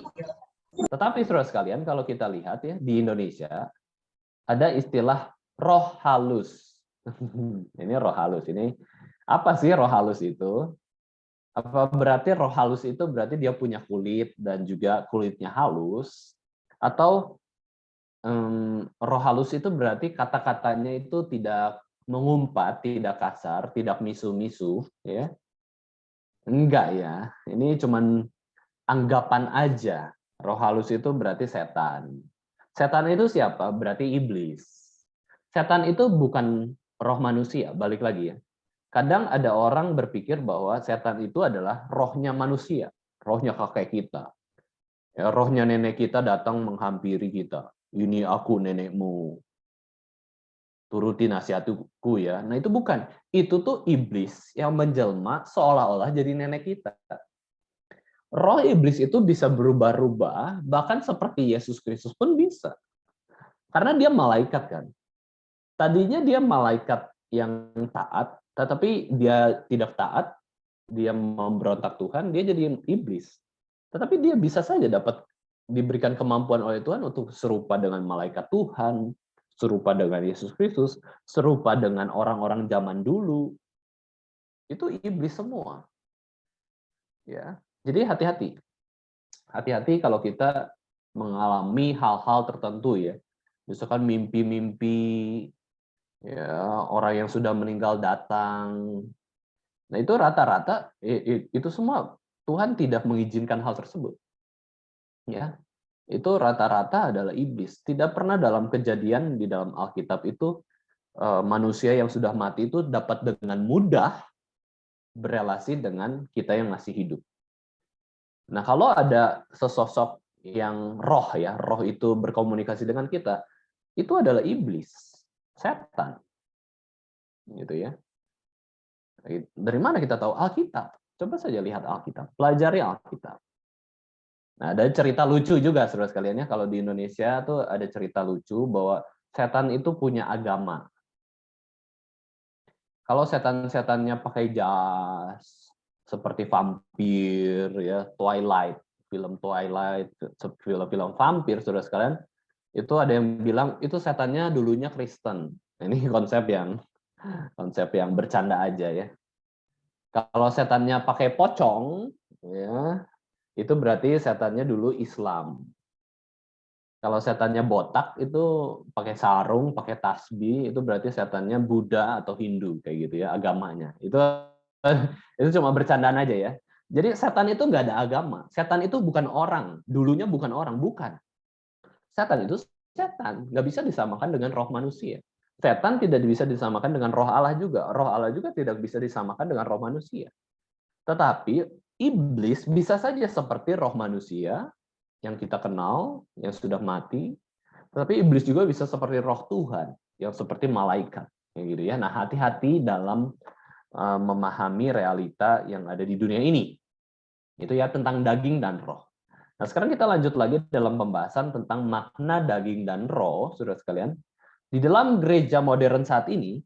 Tetapi saudara sekalian, kalau kita lihat ya di Indonesia ada istilah roh halus. Ini roh halus. Ini apa sih roh halus itu? Apa berarti roh halus itu berarti dia punya kulit dan juga kulitnya halus? Atau roh halus itu berarti kata-katanya itu tidak mengumpat, tidak kasar, tidak misu-misu, ya? Enggak ya. Ini cuman anggapan aja. Roh halus itu berarti setan. Setan itu siapa? Berarti iblis. Setan itu bukan roh manusia, balik lagi ya. Kadang ada orang berpikir bahwa setan itu adalah rohnya manusia, rohnya kakek kita. Ya, rohnya nenek kita datang menghampiri kita. Ini aku nenekmu. Turuti nasihatku ya. Nah itu bukan. Itu tuh iblis yang menjelma seolah-olah jadi nenek kita. Roh iblis itu bisa berubah-ubah, bahkan seperti Yesus Kristus pun bisa. Karena dia malaikat kan. Tadinya dia malaikat yang taat, tetapi dia tidak taat, dia memberontak Tuhan, dia jadi iblis. Tetapi dia bisa saja dapat diberikan kemampuan oleh Tuhan untuk serupa dengan malaikat Tuhan, serupa dengan Yesus Kristus, serupa dengan orang-orang zaman dulu. Itu iblis semua. Ya. Jadi hati-hati. Hati-hati kalau kita mengalami hal-hal tertentu ya. Misalkan mimpi-mimpi, ya, orang yang sudah meninggal datang. Nah, itu rata-rata itu semua Tuhan tidak mengizinkan hal tersebut. Ya. Itu rata-rata adalah iblis. Tidak pernah dalam kejadian di dalam Alkitab itu manusia yang sudah mati itu dapat dengan mudah berelasi dengan kita yang masih hidup. Nah, kalau ada sesosok yang roh ya, roh itu berkomunikasi dengan kita, itu adalah iblis, setan. Gitu ya. Dari mana kita tahu? Alkitab. Coba saja lihat Alkitab, pelajari Alkitab. Nah, ada cerita lucu juga saudara sekalian ya, kalau di Indonesia tuh ada cerita lucu bahwa setan itu punya agama. Kalau setan-setannya pakai jas, seperti vampir ya, Twilight, film Twilight, film-film vampir saudara sekalian, itu ada yang bilang itu setannya dulunya Kristen. Ini konsep yang bercanda aja ya. Kalau setannya pakai pocong ya, itu berarti setannya dulu Islam. Kalau setannya botak itu pakai sarung, pakai tasbih, itu berarti setannya Buddha atau Hindu kayak gitu ya agamanya. Itu cuma bercandaan aja ya. Jadi setan itu nggak ada agama. Setan itu bukan orang. Dulunya bukan orang, bukan. Setan itu setan, nggak bisa disamakan dengan roh manusia. Setan tidak bisa disamakan dengan roh Allah juga. Roh Allah juga tidak bisa disamakan dengan roh manusia. Tetapi iblis bisa saja seperti roh manusia yang kita kenal, yang sudah mati. Tetapi iblis juga bisa seperti roh Tuhan, yang seperti malaikat. Gitu ya. Nah, hati-hati dalam memahami realita yang ada di dunia ini. Itu ya tentang daging dan roh. Nah, sekarang kita lanjut lagi dalam pembahasan tentang makna daging dan roh, saudara sekalian. Di dalam gereja modern saat ini,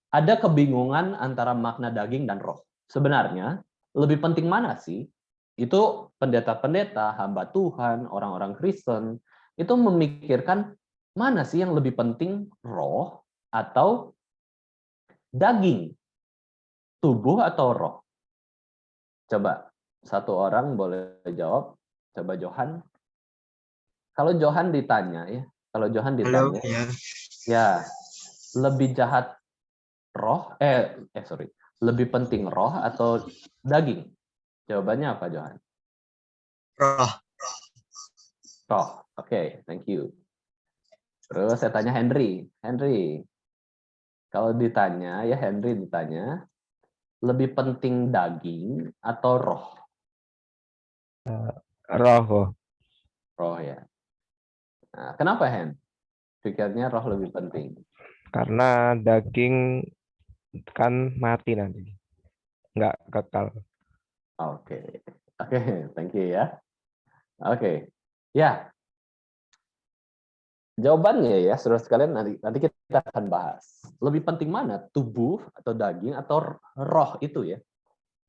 ada kebingungan antara makna daging dan roh. Sebenarnya, lebih penting mana sih? Itu pendeta-pendeta, hamba Tuhan, orang-orang Kristen, itu memikirkan mana sih yang lebih penting, roh atau daging? Tubuh atau roh? Coba, satu orang boleh jawab. Coba Johan. Kalau Johan ditanya, Halo, ya. ya lebih jahat roh, lebih penting roh atau daging? Jawabannya apa, Johan? Roh. Roh. Oke, thank you. Terus saya tanya Henry. Henry, kalau ditanya, Henry ditanya, lebih penting daging atau roh? Roh. Roh ya. Nah, kenapa, Hen? Pikirnya roh lebih penting. Karena daging kan mati nanti, nggak kekal. Oke, thank you ya. Oke, ya. Jawabannya ya, saudara sekalian, nanti kita akan bahas. Lebih penting mana, tubuh atau daging atau roh itu ya?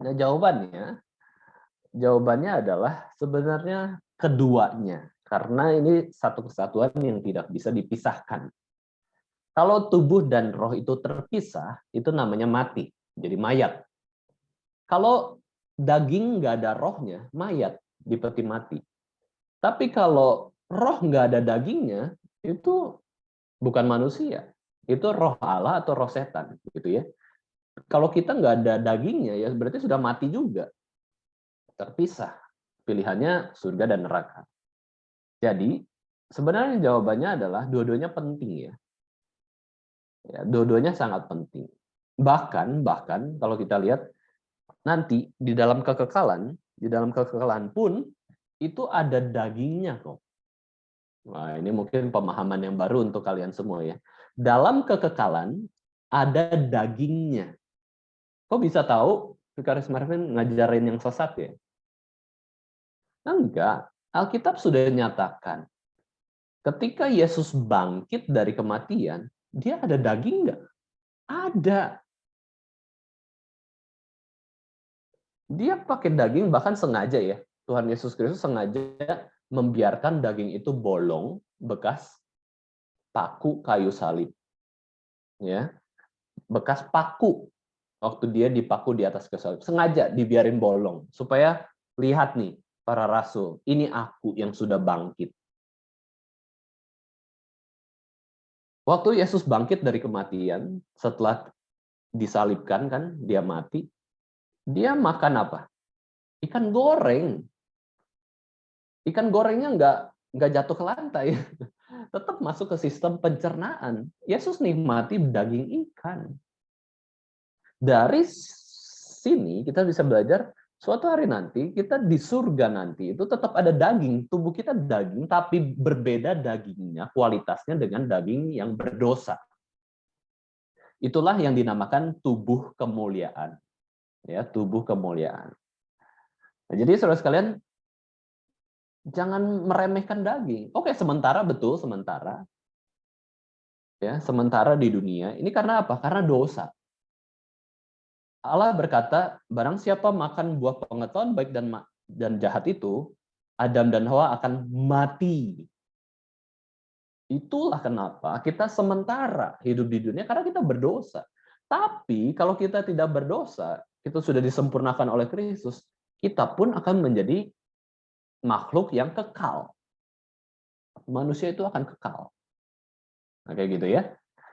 Nah, jawabannya adalah sebenarnya keduanya. Karena ini satu kesatuan yang tidak bisa dipisahkan. Kalau tubuh dan roh itu terpisah, itu namanya mati, jadi mayat. Kalau daging nggak ada rohnya, mayat di peti mati. Tapi kalau roh nggak ada dagingnya, itu bukan manusia. Itu roh Allah atau roh setan, gitu ya. Kalau kita nggak ada dagingnya, ya berarti sudah mati juga. Terpisah. Pilihannya surga dan neraka. Jadi, sebenarnya jawabannya adalah dua-duanya penting ya. Dua-duanya sangat penting. Bahkan kalau kita lihat nanti di dalam kekekalan pun itu ada dagingnya kok. Nah, ini mungkin pemahaman yang baru untuk kalian semua ya. Dalam kekekalan ada dagingnya. Kok bisa tahu Vikaris Marvin ngajarin yang sesat ya? Enggak. Alkitab sudah nyatakan. Ketika Yesus bangkit dari kematian, dia ada daging enggak? Ada. Dia pakai daging bahkan sengaja ya. Tuhan Yesus Kristus sengaja membiarkan daging itu bolong bekas paku kayu salib. Ya. Bekas paku waktu dia dipaku di atas kayu salib. Sengaja dibiarin bolong supaya lihat nih para rasul, ini aku yang sudah bangkit. Waktu Yesus bangkit dari kematian setelah disalibkan kan, dia mati. Dia makan apa? Ikan goreng. Ikan gorengnya nggak jatuh ke lantai, tetap masuk ke sistem pencernaan. Yesus nikmati daging ikan. Dari sini kita bisa belajar suatu hari nanti kita di surga nanti itu tetap ada daging, tubuh kita daging, tapi berbeda dagingnya, kualitasnya dengan daging yang berdosa. Itulah yang dinamakan tubuh kemuliaan, ya tubuh kemuliaan. Nah, jadi saudara sekalian, jangan meremehkan daging. Oke, sementara betul, sementara. Ya, sementara di dunia. Ini karena apa? Karena dosa. Allah berkata, barang siapa makan buah pengetahuan baik dan jahat itu, Adam dan Hawa akan mati. Itulah kenapa kita sementara hidup di dunia, karena kita berdosa. Tapi kalau kita tidak berdosa, kita sudah disempurnakan oleh Kristus, kita pun akan menjadi makhluk yang kekal. Manusia itu akan kekal. Nah, kayak gitu ya.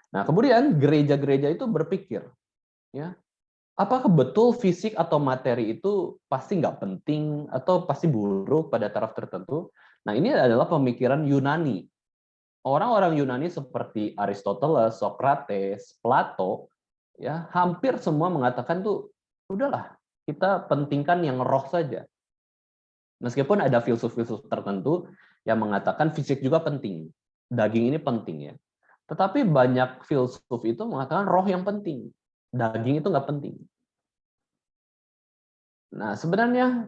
Nah, kemudian gereja-gereja itu berpikir, ya, apakah betul fisik atau materi itu pasti nggak penting atau pasti buruk pada taraf tertentu? Nah, ini adalah pemikiran Yunani. orang-orang Yunani seperti Aristoteles, Socrates, Plato, ya hampir semua mengatakan tuh udahlah kita pentingkan yang roh saja. Meskipun ada filsuf-filsuf tertentu yang mengatakan fisik juga penting, daging ini penting ya. Tetapi banyak filsuf itu mengatakan roh yang penting, daging itu nggak penting. Nah sebenarnya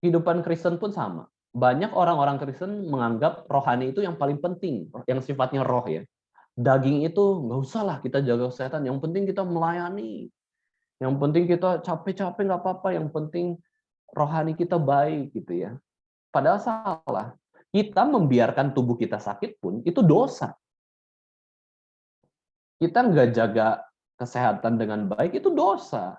kehidupan Kristen pun sama. Banyak orang-orang Kristen menganggap rohani itu yang paling penting, yang sifatnya roh ya. Daging itu nggak usah lah kita jaga kesehatan, yang penting kita melayani. Yang penting kita capek-capek nggak apa-apa, yang penting rohani kita baik gitu ya. Padahal salah. Kita membiarkan tubuh kita sakit pun itu dosa. Kita nggak jaga kesehatan dengan baik itu dosa.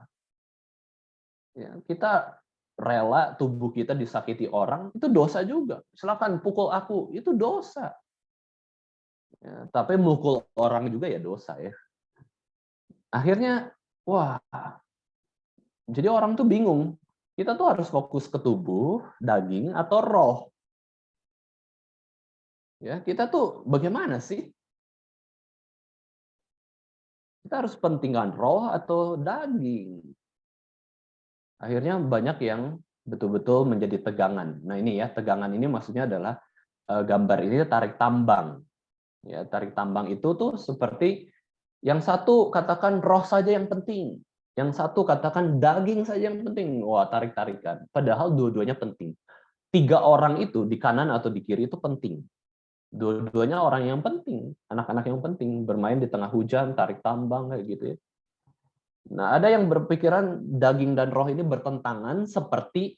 Ya, kita rela tubuh kita disakiti orang, itu dosa juga. Silakan pukul aku, itu dosa. Ya, tapi mukul orang juga ya dosa ya. Akhirnya, wah, jadi orang tuh bingung. Kita tuh harus fokus ke tubuh, daging, atau roh. Ya, kita tuh bagaimana sih? Kita harus pentingkan roh atau daging. Akhirnya banyak yang betul-betul menjadi tegangan. Nah ini ya, tegangan ini maksudnya adalah gambar ini tarik tambang. Ya, tarik tambang itu tuh seperti yang satu katakan roh saja yang penting, yang satu katakan daging saja yang penting. Wah, tarik-tarikan. Padahal dua-duanya penting. 3 orang itu di kanan atau di kiri itu penting. Dua-duanya orang yang penting, anak-anak yang penting, bermain di tengah hujan, tarik tambang kayak gitu ya. Nah, ada yang berpikiran daging dan roh ini bertentangan seperti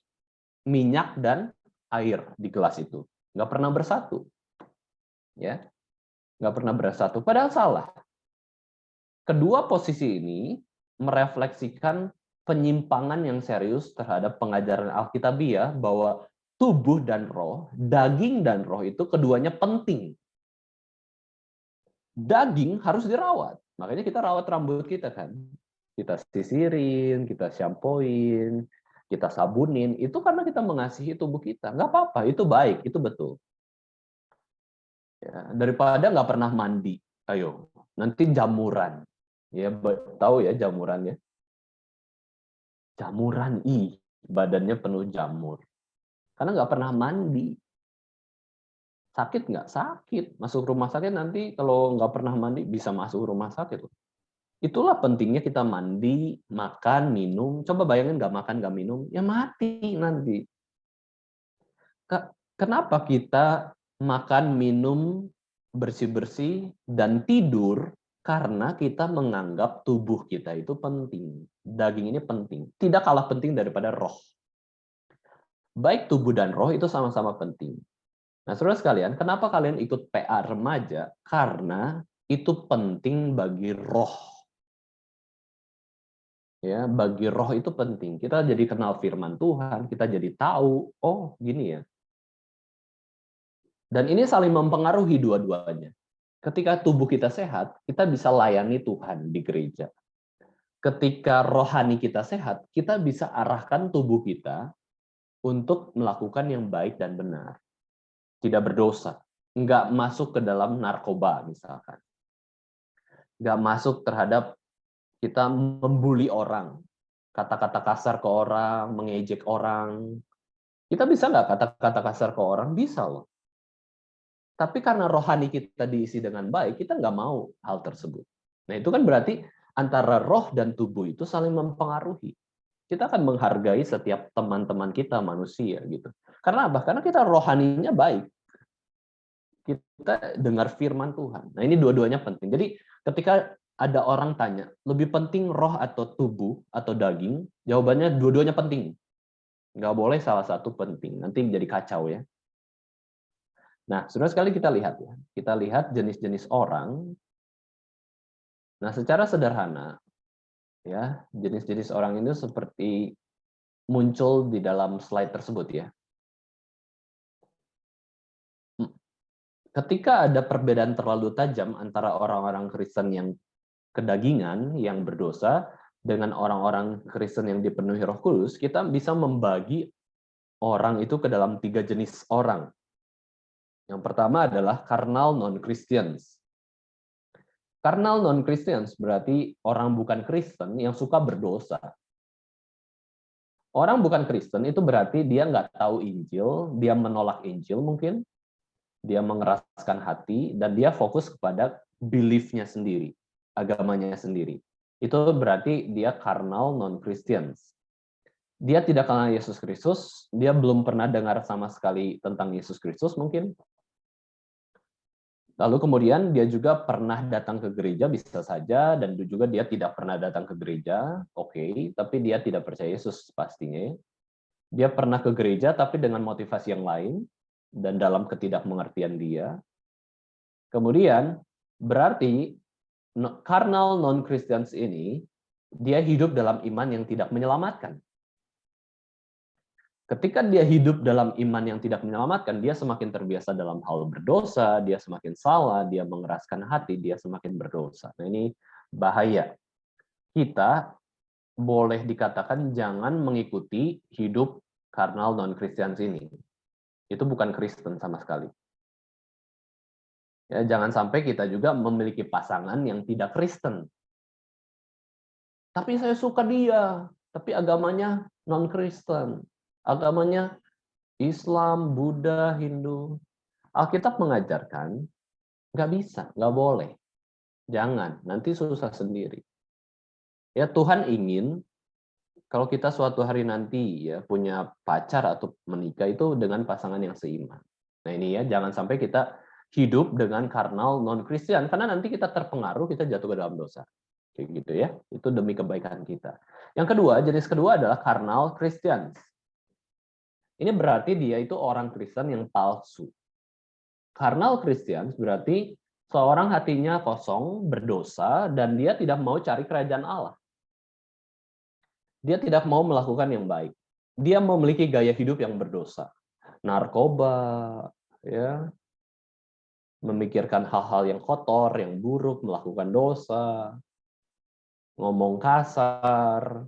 minyak dan air di gelas itu. Nggak pernah bersatu. Ya, nggak pernah bersatu. Padahal salah. Kedua posisi ini merefleksikan penyimpangan yang serius terhadap pengajaran Alkitabiah bahwa tubuh dan roh, daging dan roh itu keduanya penting. Daging harus dirawat. Makanya kita rawat rambut kita kan. Kita sisirin, kita shampoin, kita sabunin, itu karena kita mengasihi tubuh kita. Nggak apa-apa, itu baik, itu betul. Ya, daripada nggak pernah mandi, ayo, nanti jamuran. Ya, tahu ya jamuran ya? Jamuran, badannya penuh jamur. Karena nggak pernah mandi. Sakit nggak? Sakit. Masuk rumah sakit nanti kalau nggak pernah mandi bisa masuk rumah sakit. Itulah pentingnya kita mandi, makan, minum. Coba bayangin nggak makan, nggak minum, ya mati nanti. Kenapa kita makan, minum, bersih-bersih, dan tidur? Karena kita menganggap tubuh kita itu penting. Daging ini penting. Tidak kalah penting daripada roh. Baik tubuh dan roh itu sama-sama penting. Nah, saudara sekalian, kenapa kalian ikut PA remaja? Karena itu penting bagi roh. Ya, bagi roh itu penting. Kita jadi kenal firman Tuhan, kita jadi tahu, oh gini ya. Dan ini saling mempengaruhi dua-duanya. Ketika tubuh kita sehat, kita bisa layani Tuhan di gereja. Ketika rohani kita sehat, kita bisa arahkan tubuh kita untuk melakukan yang baik dan benar. Tidak berdosa. Nggak masuk ke dalam narkoba misalkan. Nggak masuk terhadap kita membuli orang, kata-kata kasar ke orang, mengejek orang. Kita bisa nggak kata-kata kasar ke orang? Bisa loh. Tapi karena rohani kita diisi dengan baik, kita nggak mau hal tersebut. Nah itu kan berarti antara roh dan tubuh itu saling mempengaruhi. Kita akan menghargai setiap teman-teman kita manusia gitu. Karena apa? Karena kita rohaninya baik. Kita dengar firman Tuhan. Nah ini dua-duanya penting. Jadi ketika ada orang tanya, lebih penting roh atau tubuh atau daging? Jawabannya dua-duanya penting. Nggak boleh salah satu penting. Nanti jadi kacau ya. Nah, saudara sekali kita lihat ya. Kita lihat jenis-jenis orang. Nah, secara sederhana, ya jenis-jenis orang ini seperti muncul di dalam slide tersebut ya. Ketika ada perbedaan terlalu tajam antara orang-orang Kristen yang kedagingan, yang berdosa, dengan orang-orang Kristen yang dipenuhi Roh Kudus, kita bisa membagi orang itu ke dalam 3 jenis orang. Yang pertama adalah carnal non-Christians. Carnal non-Christians berarti orang bukan Kristen yang suka berdosa. Orang bukan Kristen itu berarti dia nggak tahu Injil, dia menolak Injil mungkin, dia mengeraskan hati, dan dia fokus kepada belief-nya sendiri, agamanya sendiri. Itu berarti dia carnal non-Christians. Dia tidak kenal Yesus Kristus, dia belum pernah dengar sama sekali tentang Yesus Kristus mungkin. Lalu kemudian dia juga pernah datang ke gereja, bisa saja, dan juga dia tidak pernah datang ke gereja, oke, tapi dia tidak percaya Yesus pastinya. Dia pernah ke gereja, tapi dengan motivasi yang lain, dan dalam ketidakmengertian dia. Kemudian, berarti carnal non-Christians ini, dia hidup dalam iman yang tidak menyelamatkan. Ketika dia hidup dalam iman yang tidak menyelamatkan, dia semakin terbiasa dalam hal berdosa, dia semakin salah, dia mengeraskan hati, dia semakin berdosa. Nah, ini bahaya. Kita boleh dikatakan jangan mengikuti hidup carnal non-Christians ini. Itu bukan Kristen sama sekali. Ya, jangan sampai kita juga memiliki pasangan yang tidak Kristen. Tapi saya suka dia, tapi agamanya non-Kristen. Agamanya Islam, Buddha, Hindu. Alkitab mengajarkan nggak bisa, nggak boleh. Jangan, nanti susah sendiri. Ya, Tuhan ingin kalau kita suatu hari nanti ya punya pacar atau menikah itu dengan pasangan yang seiman. Nah ini ya, jangan sampai kita hidup dengan carnal non-Christian, karena nanti kita terpengaruh, kita jatuh ke dalam dosa. Kayak gitu ya, itu demi kebaikan kita. Yang kedua, jenis kedua adalah carnal Christians. Ini berarti dia itu orang Kristen yang palsu. Carnal Christians berarti seorang hatinya kosong, berdosa, dan dia tidak mau cari kerajaan Allah. Dia tidak mau melakukan yang baik. Dia memiliki gaya hidup yang berdosa. Narkoba, ya, memikirkan hal-hal yang kotor, yang buruk, melakukan dosa, ngomong kasar.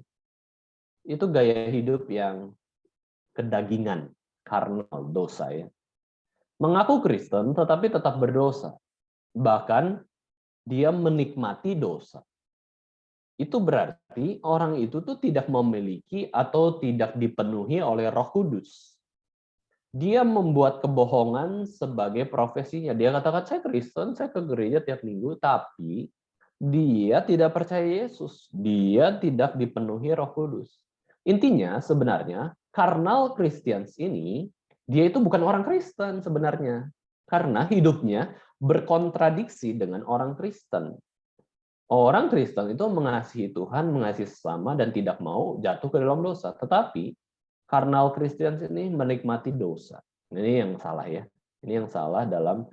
Itu gaya hidup yang kedagingan, karnal, dosa ya. Mengaku Kristen tetapi tetap berdosa. Bahkan dia menikmati dosa. Itu berarti orang itu tuh tidak memiliki atau tidak dipenuhi oleh Roh Kudus. Dia membuat kebohongan sebagai profesinya. Dia katakan, saya Kristen, saya ke gereja tiap minggu, tapi dia tidak percaya Yesus. Dia tidak dipenuhi Roh Kudus. Intinya sebenarnya carnal Christians ini, dia itu bukan orang Kristen sebenarnya. Karena hidupnya berkontradiksi dengan orang Kristen. Orang Kristen itu mengasihi Tuhan, mengasihi sesama, dan tidak mau jatuh ke dalam dosa. Tetapi carnal Christians ini menikmati dosa. Ini yang salah ya. Ini yang salah dalam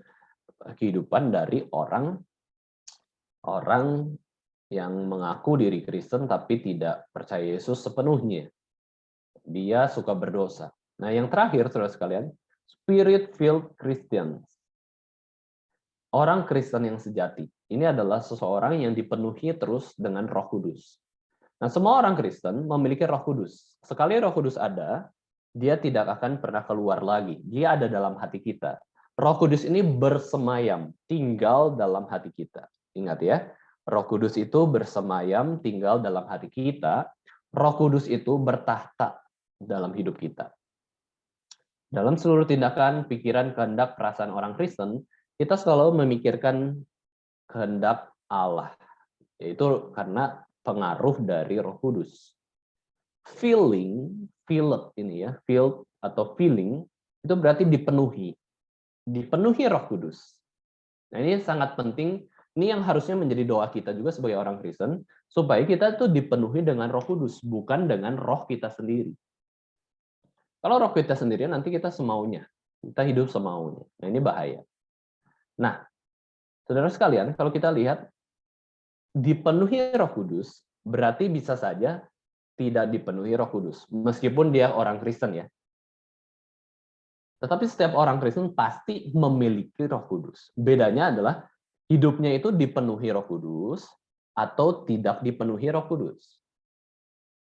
kehidupan dari orang yang mengaku diri Kristen tapi tidak percaya Yesus sepenuhnya. Dia suka berdosa. Nah, yang terakhir, saudara sekalian, Spirit-filled Christians. Orang Kristen yang sejati. Ini adalah seseorang yang dipenuhi terus dengan Roh Kudus. Nah, semua orang Kristen memiliki Roh Kudus. Sekali Roh Kudus ada, dia tidak akan pernah keluar lagi. Dia ada dalam hati kita. Roh Kudus ini bersemayam, tinggal dalam hati kita. Ingat ya, Roh Kudus itu bersemayam, tinggal dalam hati kita. Roh Kudus itu bertahta dalam hidup kita. Dalam seluruh tindakan, pikiran, kehendak, perasaan orang Kristen, kita selalu memikirkan kehendak Allah. Yaitu karena pengaruh dari Roh Kudus. Filled ini ya, filled atau feeling, itu berarti dipenuhi. Dipenuhi Roh Kudus. Nah, ini sangat penting. Ini yang harusnya menjadi doa kita juga sebagai orang Kristen, supaya kita tuh dipenuhi dengan Roh Kudus, bukan dengan roh kita sendiri. Kalau roh kita sendiri, nanti kita semaunya. Kita hidup semaunya. Nah, ini bahaya. Nah, saudara sekalian, kalau kita lihat, dipenuhi Roh Kudus, berarti bisa saja tidak dipenuhi Roh Kudus. Meskipun dia orang Kristen ya. Tetapi setiap orang Kristen pasti memiliki Roh Kudus. Bedanya adalah hidupnya itu dipenuhi Roh Kudus atau tidak dipenuhi Roh Kudus.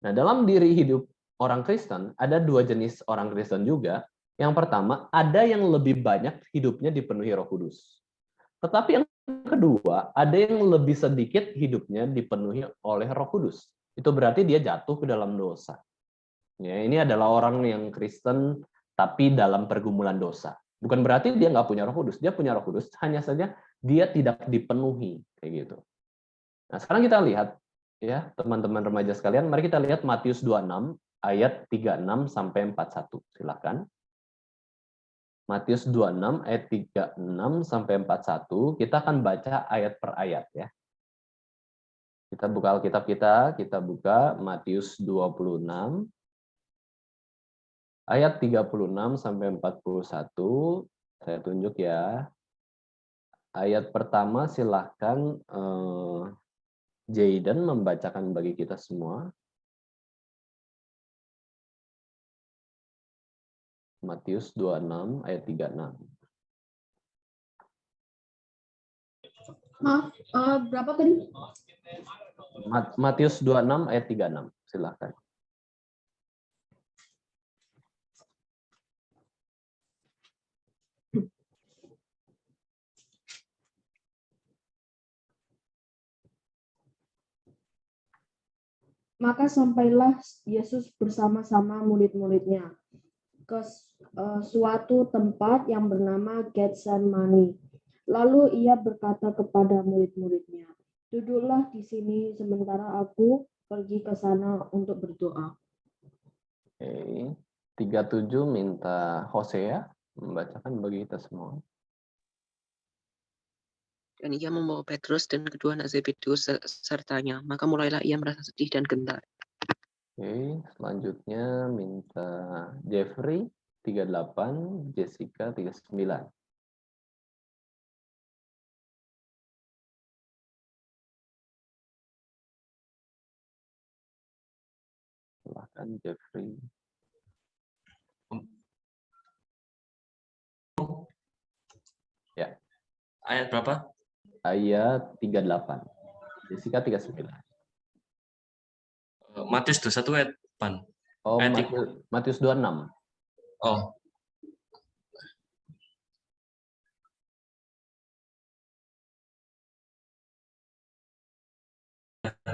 Nah, dalam diri hidup orang Kristen, ada dua jenis orang Kristen juga. Yang pertama, ada yang lebih banyak hidupnya dipenuhi Roh Kudus. Tetapi yang kedua, ada yang lebih sedikit hidupnya dipenuhi oleh Roh Kudus. Itu berarti dia jatuh ke dalam dosa. Ya, ini adalah orang yang Kristen tapi dalam pergumulan dosa. Bukan berarti dia nggak punya Roh Kudus. Dia punya Roh Kudus, hanya saja dia tidak dipenuhi kayak gitu. Nah, sekarang kita lihat ya, teman-teman remaja sekalian, mari kita lihat Matius 26 ayat 36 sampai 41. Silakan. Matius 26 ayat 36 sampai 41, kita akan baca ayat per ayat ya. Kita buka Alkitab kita buka Matius 26 ayat 36 sampai 41. Saya tunjuk ya. Ayat pertama silahkan Jayden membacakan bagi kita semua. Matius 26 ayat 36. Maaf, berapa tadi? Matius 26 ayat 36. Silahkan. Maka sampailah Yesus bersama-sama murid-muridnya ke suatu tempat yang bernama Getsemani. Lalu ia berkata kepada murid-muridnya, "Duduklah di sini sementara aku pergi ke sana untuk berdoa." Oke. 37 minta Hosea membacakan bagi kita semua. Dan ia membawa Petrus dan kedua anak Zebedius sertanya. Maka mulailah ia merasa sedih dan gentar. Oke, selanjutnya minta Jeffrey 38, Jessica 39. Silahkan Jeffrey. Ya. Ayat berapa? Ayat 38. Jessica 39. Matius 21 ayat 8. Oh, Ayat Matius 26. Oh.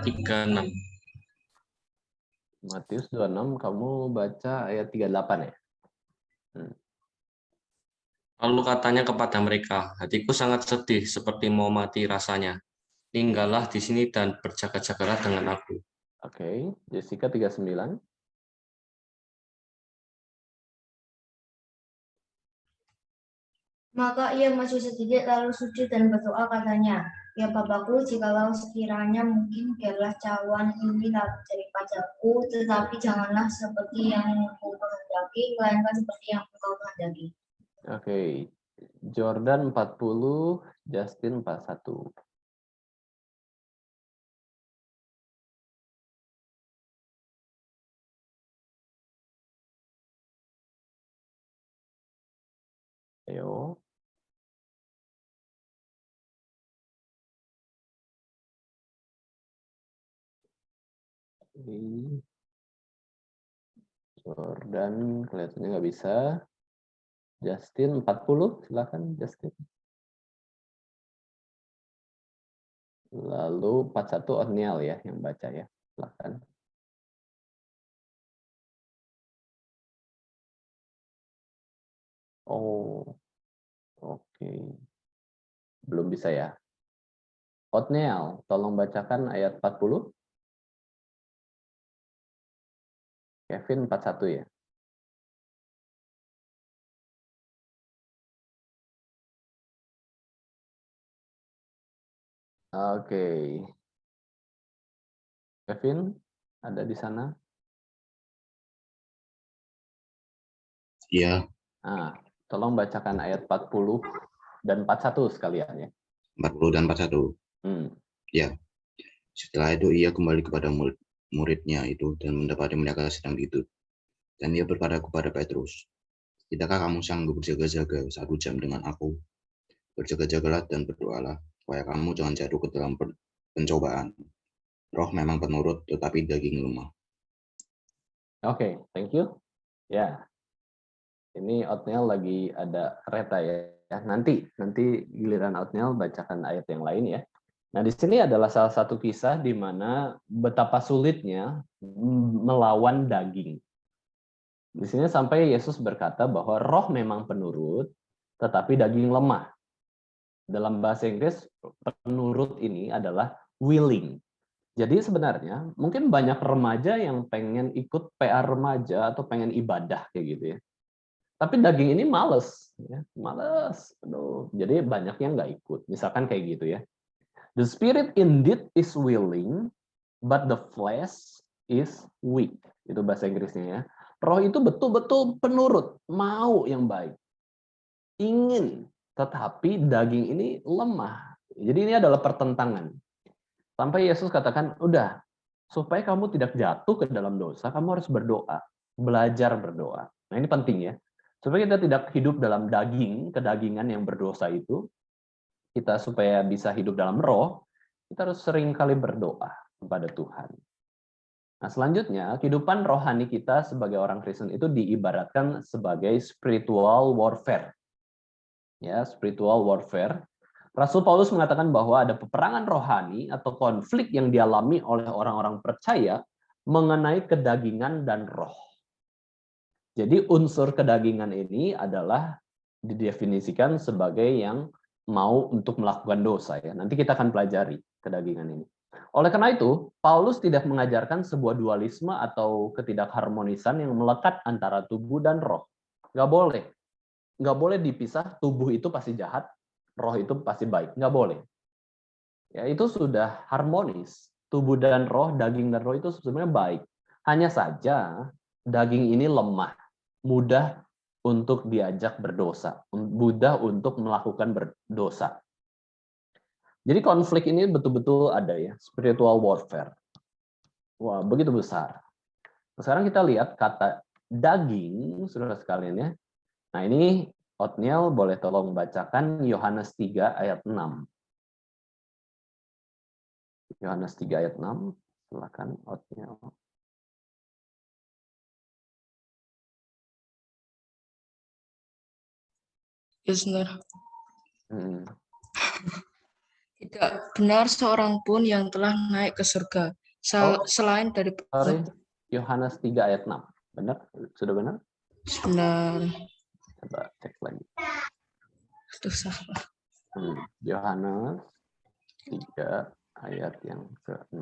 Tiga enam. Matius 26, kamu baca ayat 38 ya? Lalu katanya kepada mereka, hatiku sangat sedih seperti mau mati rasanya. Tinggallah di sini dan berjaga-jagalah dengan aku. Oke, Jessica 39. Maka ia maju sedikit lalu sujud dan berdoa katanya, "Ya Bapakku, jikalau sekiranya mungkin biarlah cawan ini dari padaku, tetapi janganlah seperti yang aku kehendaki, melainkan seperti yang engkau kehendaki." Oke, Jordan 40, Justin 41. Ayo. Jordan kelihatannya nggak bisa. Justin 40, silakan Justin. Lalu 41 Otniel ya yang baca ya, silakan. Oh, oke. Belum bisa ya. Otniel, tolong bacakan ayat 40. Kevin 41 ya. Oke. Kevin, ada di sana? Iya. Nah, tolong bacakan ayat 40 dan 41 sekalian ya. 40 dan 41. Ya. Setelah itu ia kembali kepada muridnya itu dan mendapati mereka sedang tidur. Dan ia berkata kepada Petrus, "Tidakkah kamu sanggup berjaga-jaga 1 jam dengan aku? Berjaga-jagalah dan berdoalah, supaya kamu jangan jatuh ke dalam pencobaan. Roh memang penurut, tetapi daging lemah." Oke, thank you. Ya. Ini Othniel lagi ada kereta ya. Nanti giliran Othniel bacakan ayat yang lain ya. Nah, di sini adalah salah satu kisah di mana betapa sulitnya melawan daging. Di sini sampai Yesus berkata bahwa roh memang penurut, tetapi daging lemah. Dalam bahasa Inggris, penurut ini adalah willing. Jadi sebenarnya mungkin banyak remaja yang pengen ikut PA remaja atau pengen ibadah kayak gitu ya. Tapi daging ini males, ya, males. Aduh. Jadi banyak yang nggak ikut. Misalkan kayak gitu ya. The spirit indeed is willing, but the flesh is weak. Itu bahasa Inggrisnya ya. Roh itu betul-betul penurut, mau yang baik. Ingin, tetapi daging ini lemah. Jadi ini adalah pertentangan. Sampai Yesus katakan, udah, supaya kamu tidak jatuh ke dalam dosa, kamu harus berdoa. Belajar berdoa. Nah ini penting ya. Supaya kita tidak hidup dalam daging, kedagingan yang berdosa itu, kita supaya bisa hidup dalam roh, kita harus sering kali berdoa kepada Tuhan. Nah, selanjutnya, kehidupan rohani kita sebagai orang Kristen itu diibaratkan sebagai spiritual warfare. Ya, spiritual warfare. Rasul Paulus mengatakan bahwa ada peperangan rohani atau konflik yang dialami oleh orang-orang percaya mengenai kedagingan dan roh. Jadi unsur kedagingan ini adalah didefinisikan sebagai yang mau untuk melakukan dosa ya. Nanti kita akan pelajari kedagingan ini. Oleh karena itu, Paulus tidak mengajarkan sebuah dualisme atau ketidakharmonisan yang melekat antara tubuh dan roh. Nggak boleh. Nggak boleh dipisah, tubuh itu pasti jahat, roh itu pasti baik. Nggak boleh. Ya, itu sudah harmonis. Tubuh dan roh, daging dan roh itu sebenarnya baik. Hanya saja daging ini lemah, mudah untuk diajak berdosa, mudah untuk melakukan berdosa. Jadi konflik ini betul-betul ada ya, spiritual warfare. Wah, begitu besar. Sekarang kita lihat kata daging, saudara sekalian ya. Nah ini Othniel boleh tolong bacakan Yohanes 3 ayat 6. Yohanes 3 ayat 6, silakan Othniel. Yes, benar. Tidak benar seorang pun yang telah naik ke surga selain dari Yohanes 3 ayat 6. Benar? Sudah benar? Benar. Coba cek lagi. Itu salah. Yohanes 3 ayat yang ke-6.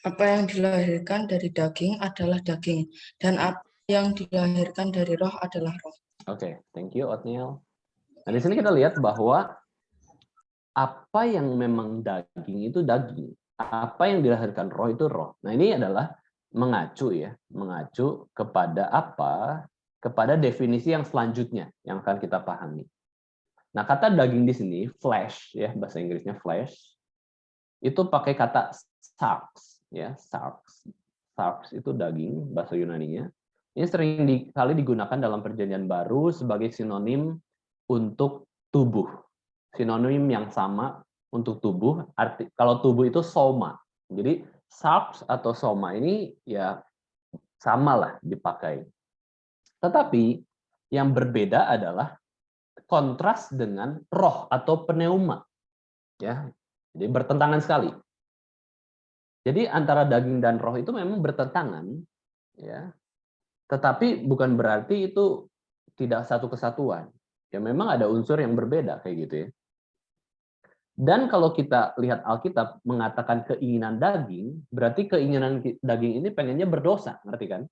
Apa yang dilahirkan dari daging adalah daging, dan apa yang dilahirkan dari roh adalah roh. Oke, thank you Othniel. Nah, di sini kita lihat bahwa apa yang memang daging itu daging, apa yang dilahirkan roh itu roh. Nah, ini adalah mengacu kepada apa? Kepada definisi yang selanjutnya yang akan kita pahami. Nah, kata daging di sini flesh ya, bahasa Inggrisnya flesh. Itu pakai kata sarx ya, sarx. Sarx itu daging bahasa Yunaninya. Ini sering kali digunakan dalam Perjanjian Baru sebagai sinonim untuk tubuh. Sinonim yang sama untuk tubuh. Kalau tubuh itu soma. Jadi sarx atau soma ini ya samalah dipakai. Tetapi yang berbeda adalah kontras dengan roh atau pneuma. Ya. Jadi bertentangan sekali. Jadi antara daging dan roh itu memang bertentangan ya. Tetapi bukan berarti itu tidak satu kesatuan. Ya memang ada unsur yang berbeda kayak gitu ya. Dan kalau kita lihat Alkitab mengatakan keinginan daging, berarti keinginan daging ini pengennya berdosa, ngerti kan?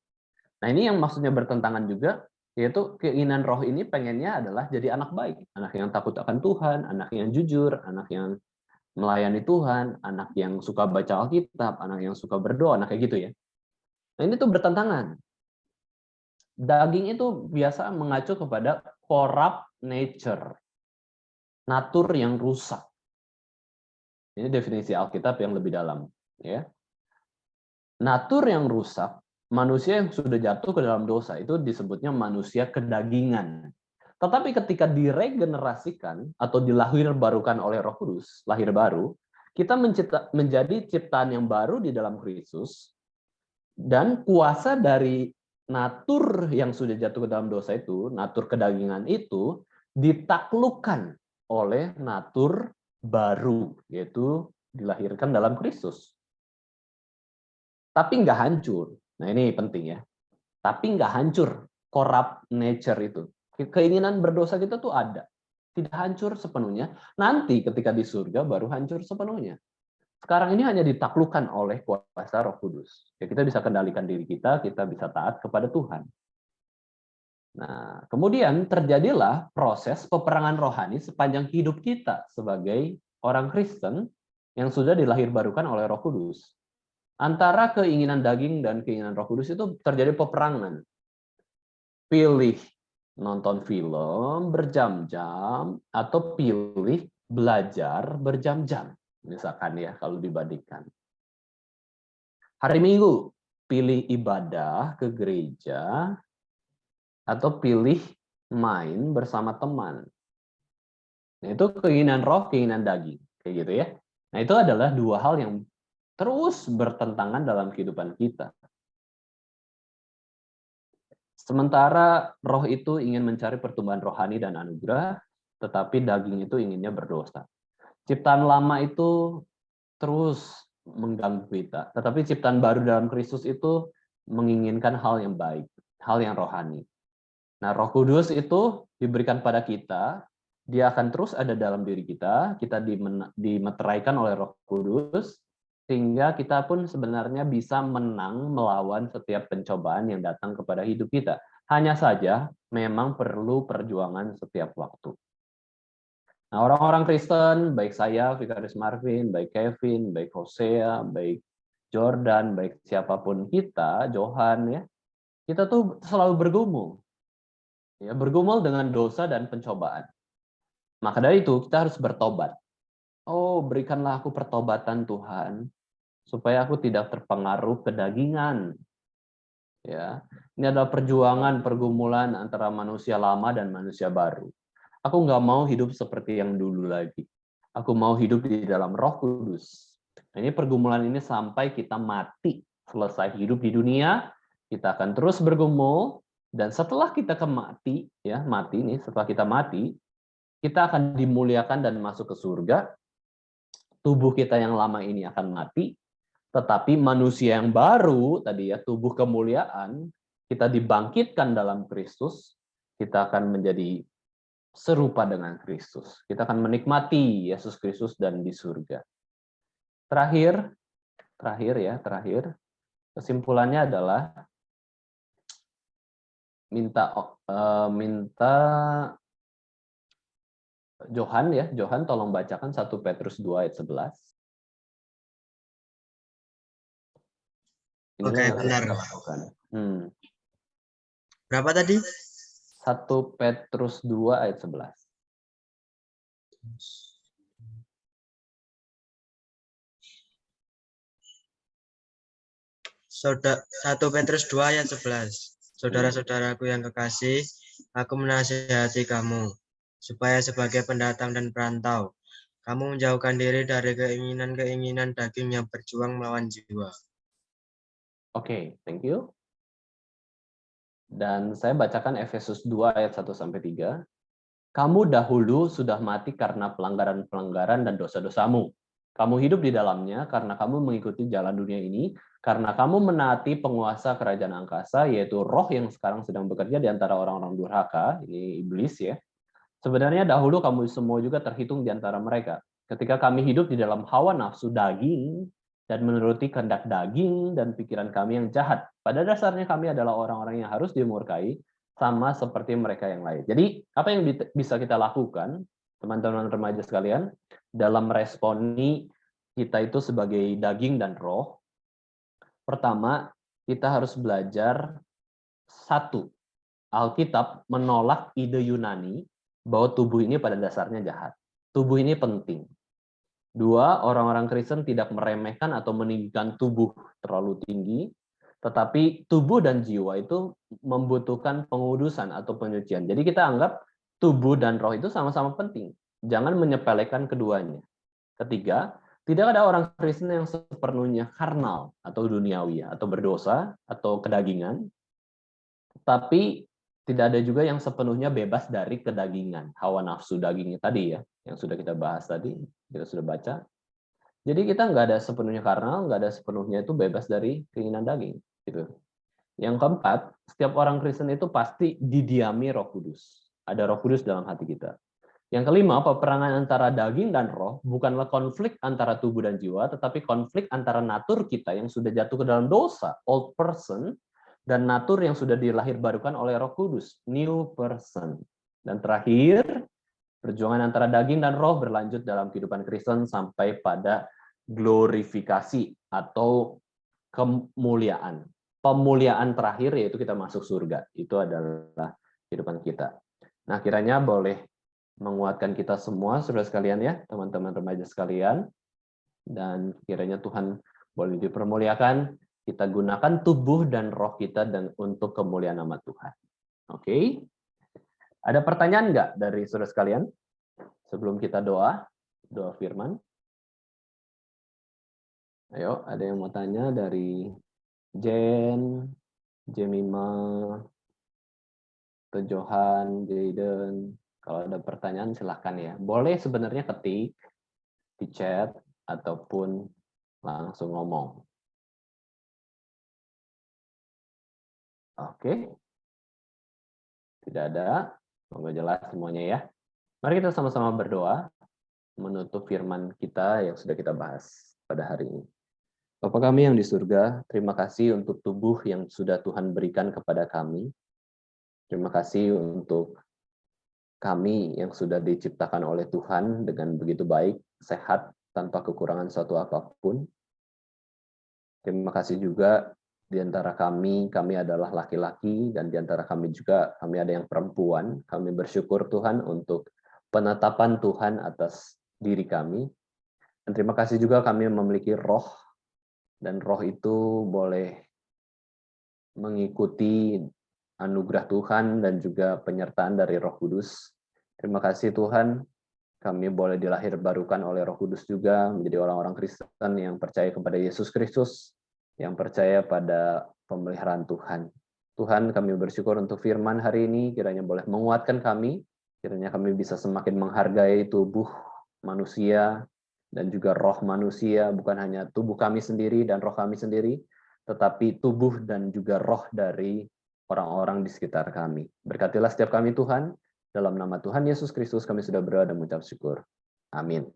Nah ini yang maksudnya bertentangan juga, yaitu keinginan roh ini pengennya adalah jadi anak baik. Anak yang takut akan Tuhan, anak yang jujur, anak yang melayani Tuhan, anak yang suka baca Alkitab, anak yang suka berdoa, anak kayak gitu ya. Nah ini tuh bertentangan. Daging itu biasa mengacu kepada corrupt nature, natur yang rusak. Ini definisi Alkitab yang lebih dalam. Ya. Natur yang rusak, manusia yang sudah jatuh ke dalam dosa, itu disebutnya manusia kedagingan. Tetapi ketika diregenerasikan atau dilahirbarukan oleh Roh Kudus, lahir baru, kita menjadi ciptaan yang baru di dalam Kristus, dan kuasa dari natur yang sudah jatuh ke dalam dosa itu, natur kedagingan itu ditaklukkan oleh natur baru, yaitu dilahirkan dalam Kristus. Tapi nggak hancur. Nah ini penting ya. Tapi nggak hancur corrupt nature itu. Keinginan berdosa kita tuh ada. Tidak hancur sepenuhnya. Nanti ketika di surga baru hancur sepenuhnya. Sekarang ini hanya ditaklukkan oleh kuasa Roh Kudus. Ya, kita bisa kendalikan diri kita bisa taat kepada Tuhan. Nah, kemudian terjadilah proses peperangan rohani sepanjang hidup kita sebagai orang Kristen yang sudah dilahirbarukan oleh Roh Kudus. Antara keinginan daging dan keinginan Roh Kudus itu terjadi peperangan. Pilih nonton film berjam-jam atau pilih belajar berjam-jam. Misalkan ya, kalau dibandingkan. Hari Minggu, pilih ibadah ke gereja atau pilih main bersama teman. Nah, itu keinginan roh, keinginan daging. Kayak gitu ya. Nah, itu adalah dua hal yang terus bertentangan dalam kehidupan kita. Sementara roh itu ingin mencari pertumbuhan rohani dan anugerah, tetapi daging itu inginnya berdosa. Ciptaan lama itu terus mengganggu kita, tetapi ciptaan baru dalam Kristus itu menginginkan hal yang baik, hal yang rohani. Nah, Roh Kudus itu diberikan pada kita, dia akan terus ada dalam diri kita dimeteraikan oleh Roh Kudus, sehingga kita pun sebenarnya bisa menang melawan setiap pencobaan yang datang kepada hidup kita. Hanya saja memang perlu perjuangan setiap waktu. Nah, orang-orang Kristen, baik saya, Vikaris Marvin, baik Kevin, baik Hosea, baik Jordan, baik siapapun kita, Johan, ya, kita tuh selalu bergumul. Ya, bergumul dengan dosa dan pencobaan. Maka dari itu, kita harus bertobat. Oh, berikanlah aku pertobatan Tuhan, supaya aku tidak terpengaruh kedagingan. Ya, ini adalah perjuangan, pergumulan antara manusia lama dan manusia baru. Aku nggak mau hidup seperti yang dulu lagi. Aku mau hidup di dalam Roh Kudus. Ini pergumulan ini sampai kita mati. Selesai hidup di dunia, kita akan terus bergumul, dan setelah kita mati, setelah kita mati, kita akan dimuliakan dan masuk ke surga. Tubuh kita yang lama ini akan mati, tetapi manusia yang baru, tadi ya, tubuh kemuliaan, kita dibangkitkan dalam Kristus, kita akan menjadi serupa dengan Kristus. Kita akan menikmati Yesus Kristus dan di surga. Terakhir, kesimpulannya adalah minta Johan tolong bacakan 1 Petrus 2 ayat 11. Oke, benar. Berapa tadi? 1 Petrus 2 ayat 11. Saudara 1 Petrus 2 ayat 11. Saudara-saudaraku yang kekasih, aku menasihati kamu supaya sebagai pendatang dan perantau, kamu menjauhkan diri dari keinginan-keinginan daging yang berjuang melawan jiwa. Oke, thank you. Dan saya bacakan Efesus 2 ayat 1-3. Kamu dahulu sudah mati karena pelanggaran-pelanggaran dan dosa-dosamu. Kamu hidup di dalamnya karena kamu mengikuti jalan dunia ini, karena kamu menaati penguasa kerajaan angkasa, yaitu roh yang sekarang sedang bekerja di antara orang-orang durhaka, ini iblis ya. Sebenarnya dahulu kamu semua juga terhitung di antara mereka. Ketika kami hidup di dalam hawa nafsu daging, dan menuruti kehendak daging dan pikiran kami yang jahat. Pada dasarnya kami adalah orang-orang yang harus dimurkai, sama seperti mereka yang lain. Jadi, apa yang bisa kita lakukan, teman-teman remaja sekalian, dalam meresponi kita itu sebagai daging dan roh? Pertama, kita harus belajar satu, Alkitab menolak ide Yunani bahwa tubuh ini pada dasarnya jahat. Tubuh ini penting. Dua, orang-orang Kristen tidak meremehkan atau meninggikan tubuh terlalu tinggi, tetapi tubuh dan jiwa itu membutuhkan pengudusan atau penyucian. Jadi kita anggap tubuh dan roh itu sama-sama penting. Jangan menyepelekan keduanya. Ketiga, tidak ada orang Kristen yang sepenuhnya karnal atau duniawi atau berdosa atau kedagingan. Tapi tidak ada juga yang sepenuhnya bebas dari kedagingan, hawa nafsu dagingnya tadi ya, yang sudah kita bahas tadi, kita sudah baca. Jadi kita nggak ada sepenuhnya karnal, nggak ada sepenuhnya itu bebas dari keinginan daging. Gitu. Yang keempat, setiap orang Kristen itu pasti didiami Roh Kudus. Ada Roh Kudus dalam hati kita. Yang kelima, peperangan antara daging dan roh bukanlah konflik antara tubuh dan jiwa, tetapi konflik antara natur kita yang sudah jatuh ke dalam dosa, old person, dan natur yang sudah dilahirbarukan oleh Roh Kudus, new person. Dan terakhir, perjuangan antara daging dan roh berlanjut dalam kehidupan Kristen sampai pada glorifikasi atau kemuliaan. Pemuliaan terakhir yaitu kita masuk surga. Itu adalah kehidupan kita. Nah, kiranya boleh menguatkan kita semua, saudara sekalian ya, teman-teman remaja sekalian. Dan kiranya Tuhan boleh dipermuliakan. Kita gunakan tubuh dan roh kita dan untuk kemuliaan nama Tuhan. Oke? Ada pertanyaan nggak dari saudara sekalian? Sebelum kita doa firman. Ayo, ada yang mau tanya dari Jen, Jemima, atau Johan, Jaden. Kalau ada pertanyaan silahkan ya. Boleh sebenarnya ketik di chat ataupun langsung ngomong. Oke. Tidak ada. Semoga jelas semuanya ya. Mari kita sama-sama berdoa menutup firman kita yang sudah kita bahas pada hari ini. Bapa kami yang di surga, terima kasih untuk tubuh yang sudah Tuhan berikan kepada kami. Terima kasih untuk kami yang sudah diciptakan oleh Tuhan dengan begitu baik, sehat, tanpa kekurangan suatu apapun. Terima kasih juga di antara kami adalah laki-laki, dan di antara kami juga kami ada yang perempuan. Kami bersyukur Tuhan untuk penetapan Tuhan atas diri kami. Dan terima kasih juga kami memiliki roh, dan roh itu boleh mengikuti anugerah Tuhan dan juga penyertaan dari Roh Kudus. Terima kasih Tuhan, kami boleh dilahirbarukan oleh Roh Kudus juga menjadi orang-orang Kristen yang percaya kepada Yesus Kristus, yang percaya pada pemeliharaan Tuhan. Tuhan, kami bersyukur untuk firman hari ini, kiranya boleh menguatkan kami, kiranya kami bisa semakin menghargai tubuh manusia dan juga roh manusia, bukan hanya tubuh kami sendiri dan roh kami sendiri, tetapi tubuh dan juga roh dari orang-orang di sekitar kami. Berkatilah setiap kami Tuhan, dalam nama Tuhan Yesus Kristus kami sudah berdoa dan mengucap syukur. Amin.